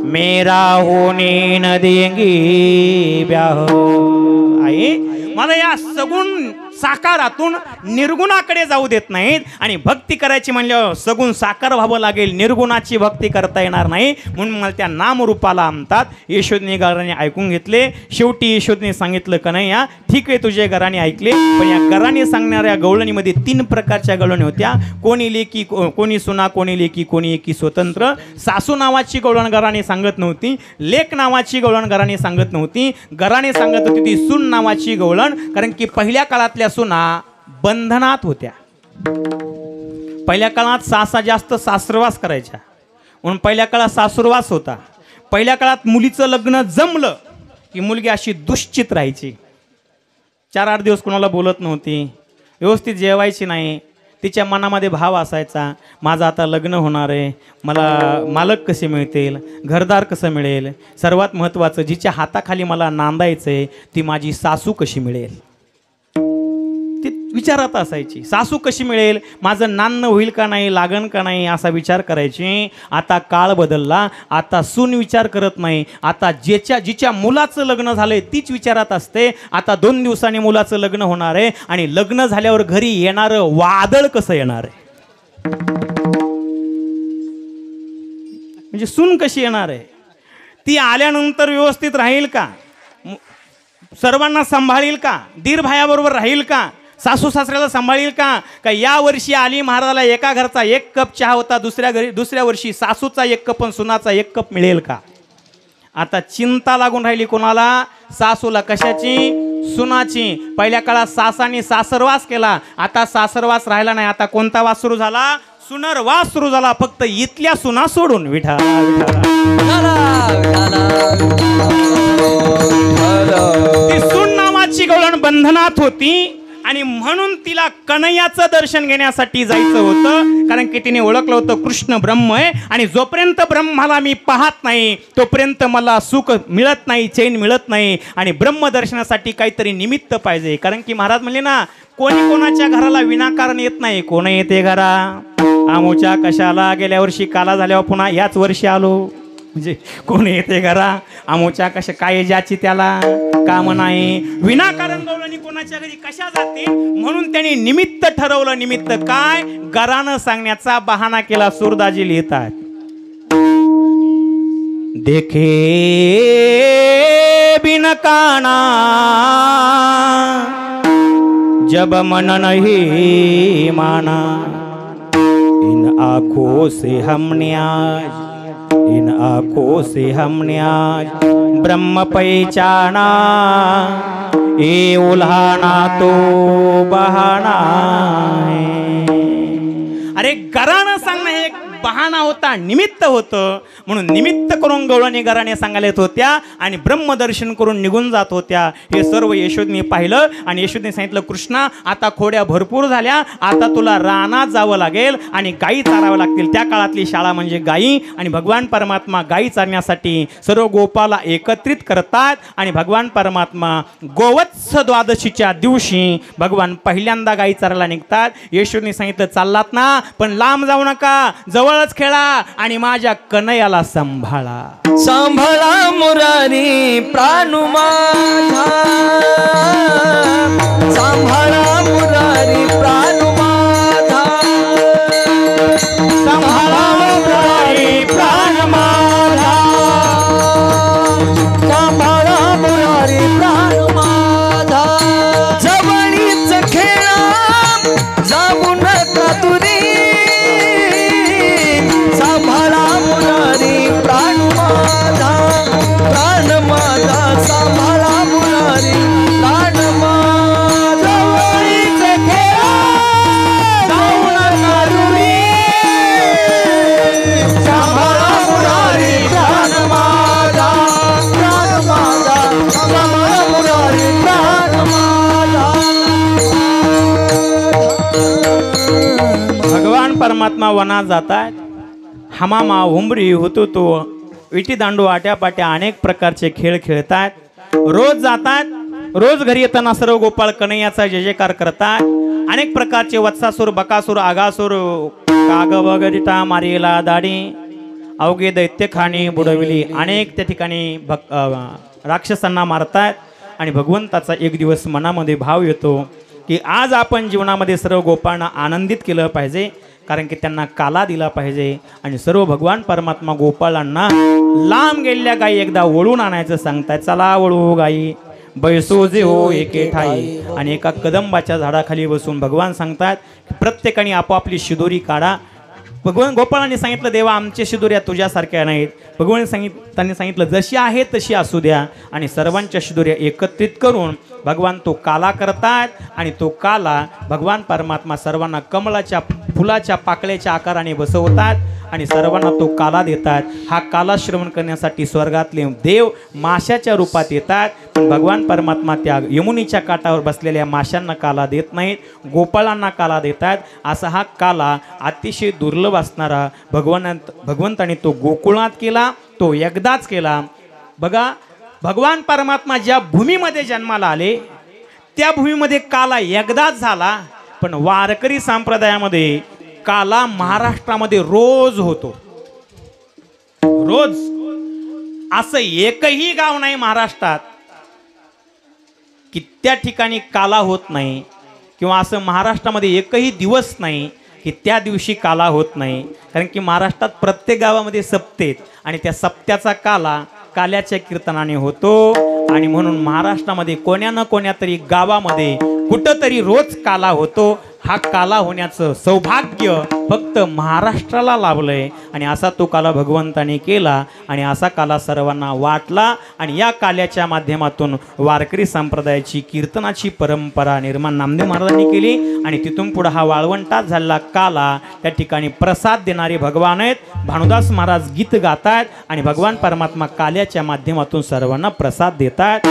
S1: मेरा होने न देंगे ब्याह। आई मला या सगुण साकारातून निर्गुणाकडे जाऊ देत नाहीत, आणि भक्ती करायची म्हणल्यावर सगुण साकार व्हावं लागेल, निर्गुणाची भक्ती करता येणार नाही, म्हणून मला त्या नामरूपाला आणतात। यशोदेने घराने ऐकून घेतले। शेवटी यशोदेने सांगितलं का नाही या ठीक आहे तुझे घराने ऐकले, पण या घराने सांगणाऱ्या गवळणीमध्ये 3 प्रकारच्या गवळणी होत्या। कोणी लेकी, कोणी सुना, कोणी लेकी, कोणी एकी स्वतंत्र। सासू नावाची गवळण घराने सांगत नव्हती, लेक नावाची गवळण घराने सांगत नव्हती, घराने सांगत होती ती सून नावाची गवळण, कारण की पहिल्या काळातल्या सुना बंधनात होत्या। पहिल्या काळात सासा जास्त सासरवास करायच्या, म्हणून पहिल्या काळात सासुरवास होता। पहिल्या काळात मुलीचं लग्न जमलं की मुलगी अशी दुश्चित राहायची, 4-8 दिवस कोणाला बोलत नव्हती, व्यवस्थित जेवायची नाही, तिच्या मनामध्ये भाव असायचा माझं आता लग्न होणार आहे, मला मालक कसे मिळतील, घरदार कसं मिळेल, सर्वात महत्त्वाचं जिच्या हाताखाली मला नांदायचं आहे ती माझी सासू कशी मिळेल, ती विचारात असायची। सासू कशी मिळेल, माझं नान्न होईल का नाही, लागण का नाही, असा विचार करायची। आता काळ बदलला, आता सून विचार करत नाही, आता जिच्या मुलाचं लग्न झालंय तीच विचारात असते। आता 2 दिवसांनी मुलाचं लग्न होणार आहे, आणि लग्न झाल्यावर घरी येणारं वादळ कसं येणार आहे, म्हणजे सून कशी येणार आहे, ती आल्यानंतर व्यवस्थित राहील का, सर्वांना सांभाळील का, दीर भायाबरोबर राहील का, सासू सासऱ्याला सांभाळील का या वर्षी आली महाराजाला एका घरचा 1 कप चहा होता, दुसऱ्या वर्षी सासूचा 1 कप आणि सुनाचा 1 कप मिळेल का? आता चिंता लागून राहिली कोणाला? सासूला। कशाची? सुनाची। पहिल्या काळात सासाने सासरवास केला, आता सासरवास राहिला नाही, आता कोणता वास सुरू झाला? सुनरवास सुरू झाला, फक्त इथल्या सुना सोडून। विठा ती सून नावाची गवळण बंधनात होती, आणि म्हणून तिला कन्हैयाचं दर्शन घेण्यासाठी जायचं होतं, कारण की तिने ओळखलं होतं कृष्ण ब्रह्म आहे आणि जोपर्यंत ब्रह्माला मी पाहत नाही तोपर्यंत मला सुख मिळत नाही, चैन मिळत नाही आणि ब्रह्मदर्शनासाठी काहीतरी निमित्त पाहिजे. कारण की महाराज म्हणले ना, कोणी कोणाच्या घराला विनाकारण येत नाही. कोण येते घरा? आमोच्या कशाला गेल्या वर्षी काला झाल्यावर पुन्हा याच वर्षी आलो. म्हणजे कोण येते घरा? आमोच्या कशा काय ज्याची त्याला काम नाही. विनाकारण गवळणी कोणाच्या घरी कशा जाते? म्हणून त्यांनी निमित्त ठरवलं. निमित्त काय? गरानं सांगण्याचा बहाणा केला. सूरदाजी लिहितात, देखे बिन काना जब मन नहीं माना, इन आँखों से हमने आज, इन आँखों से हमने आज ब्रह्म पहचाना, ये उल्हाना तो बहाना है. अरे गरानं सांगणं हे बहाणा होता, निमित्त होतं. म्हणून निमित्त करून गवळणी गराने सांगायला येत होत्या आणि ब्रह्मदर्शन करून निघून जात होत्या. हे सर्व यशोदने पाहिलं आणि यशोदने सांगितलं, कृष्णा आता खोड्या भरपूर झाल्या, आता तुला रानात जावं लागेल आणि गायी चाराव्या लागतील. त्या काळातली शाळा म्हणजे गायी आणि भगवान परमात्मा गायी चारण्यासाठी सर्व गोपाला एकत्रित करतात आणि भगवान परमात्मा गोवत्स द्वादशीच्या दिवशी भगवान पहिल्यांदा गायी चारायला निघतात. यशोदने सांगितलं, चाललात ना, पण लांब जाऊ नका, जवळच खेळा आणि माझ्या कन्हैयाला सांभाळा.
S3: सांभाळा मुरारी प्राण माझा, सांभाळा मुरारी प्राण माझा,
S1: सांभाळा मुरारी प्राण माझा,
S2: सांभाळा मुरारी प्राण माझा.
S3: जवळीच खेळा जाऊ नका तुरी, सांभाळा मुरारी प्राण माझा, प्राण माझा, सांभाळा मुरारी प्राण माझा.
S2: जवळीच खेळा जाऊ नका दुरी, सांभाळा मुरारी प्राण माझा, प्राण माझा, सांभाळा मुरारी प्राण माझा.
S1: भगवान परमात्मा वनात जातात. हमामा हुंबरी होतो तो विटी दांडू आट्यापाट्या अनेक प्रकारचे खेळ खेळतात. रोज जातात. रोज घरी येताना सर्व गोपाळ कन्हैयाचा जय जयकार करतात. अनेक प्रकारचे वत्सासूर, बकासूर, आगासूर, काग वगैरे मारिला दाढी अवघे दैत्यखानी बुडविली. अनेक त्या ठिकाणी राक्षसांना मारतात आणि भगवंताचा एक दिवस मनामध्ये भाव येतो की आज आपण जीवनामध्ये सर्व गोपाळांना आनंदित केलं पाहिजे, कारण की त्यांना काला दिला पाहिजे. आणि सर्व भगवान परमात्मा गोपाळांना लांब गेलेल्या गायी एकदा वळून आणायचं सांगतायत. चला वळू गायी, बैसो जे हो एके ठाई. आणि एका कदंबाच्या झाडाखाली बसून भगवान सांगतात की प्रत्येकाने आपापली शिदोरी काढा. भगवान गोपाळांनी सांगितलं, देवा आमच्या शिदोऱ्या तुझ्यासारख्या नाहीत. भगवान त्यांनी सांगितलं, जशी आहे तशी असू द्या. आणि सर्वांच्या शिदोऱ्या एकत्रित करून भगवान तो काला करतात आणि तो काला भगवान परमात्मा सर्वांना कमळाच्या फुलाच्या पाकळ्याच्या आकाराने बसवतात आणि सर्वांना तो काला देतात. हा काला श्रवण करण्यासाठी स्वर्गातले देव माशाच्या रूपात येतात, पण भगवान परमात्मा त्या यमुनीच्या काठावर बसलेल्या माशांना काला देत नाहीत, गोपाळांना काला देतात. असा हा काला अतिशय दुर्लभ असणारा भगवंताने तो गोकुळात केला, तो एकदाच केला. बघा, भगवान परमात्मा ज्या भूमीमध्ये जन्माला आले त्या भूमीमध्ये काला एकदाच झाला, पण वारकरी संप्रदायामध्ये काला महाराष्ट्रामध्ये रोज होतो. रोज. असं एकही गाव नाही महाराष्ट्रात की त्या ठिकाणी काला होत नाही, किंवा असं महाराष्ट्रामध्ये एकही दिवस नाही की त्या दिवशी काला होत नाही. कारण की महाराष्ट्रात प्रत्येक गावामध्ये सप्तेत आणि त्या सप्त्याचा काला काल्याच्या कीर्तनाने होतो. आणि म्हणून महाराष्ट्रामध्ये कोण्या न कोण्या तरी गावामध्ये कुठंतरी रोज काला होतो. हा काला होण्याचं सौभाग्य फक्त महाराष्ट्राला लाभलंय आणि असा तो काला भगवंताने केला आणि असा काला सर्वांना वाटला. आणि या काल्याच्या माध्यमातून वारकरी संप्रदायाची कीर्तनाची परंपरा निर्माण नामदेव महाराजांनी केली. आणि तिथून पुढे हा वाळवंटात झालेला काला त्या ठिकाणी प्रसाद देणारे भगवान आहेत. भानुदास महाराज गीत गातात आणि भगवान परमात्मा काल्याच्या माध्यमातून सर्वांना प्रसाद देतात.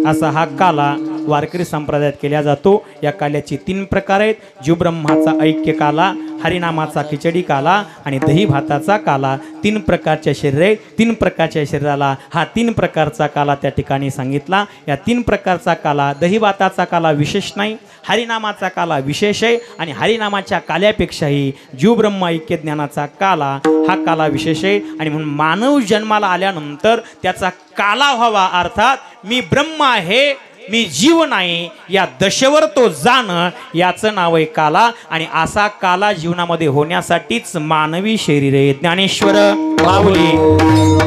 S1: असा हा काला वारकरी संप्रदायात केला जातो. या काल्याचे 3 प्रकार आहेत. जीव ब्रह्माचा ऐक्य काला, हरिनामाचा खिचडी काला आणि दही भाताचा काला. 3 प्रकारचे शरीर आहेत. 3 प्रकारच्या शरीराला हा 3 प्रकारचा काला त्या ठिकाणी सांगितला. या 3 प्रकारचा काला, दही भाताचा काला विशेष नाही, हरिनामाचा काला विशेष आहे आणि हरिनामाच्या काल्यापेक्षाही जीव ब्रह्म ऐक्य ज्ञानाचा काला हा काला विशेष आहे. आणि म्हणून मानव जन्माला आल्यानंतर त्याचा काला व्हावा, अर्थात मी ब्रह्म आहे, मी जीव नाही, या दशेवर तो जाणं याचं नाव आहे काला. आणि असा काला जीवनामध्ये होण्यासाठीच मानवी शरीर आहे. ज्ञानेश्वर माऊली.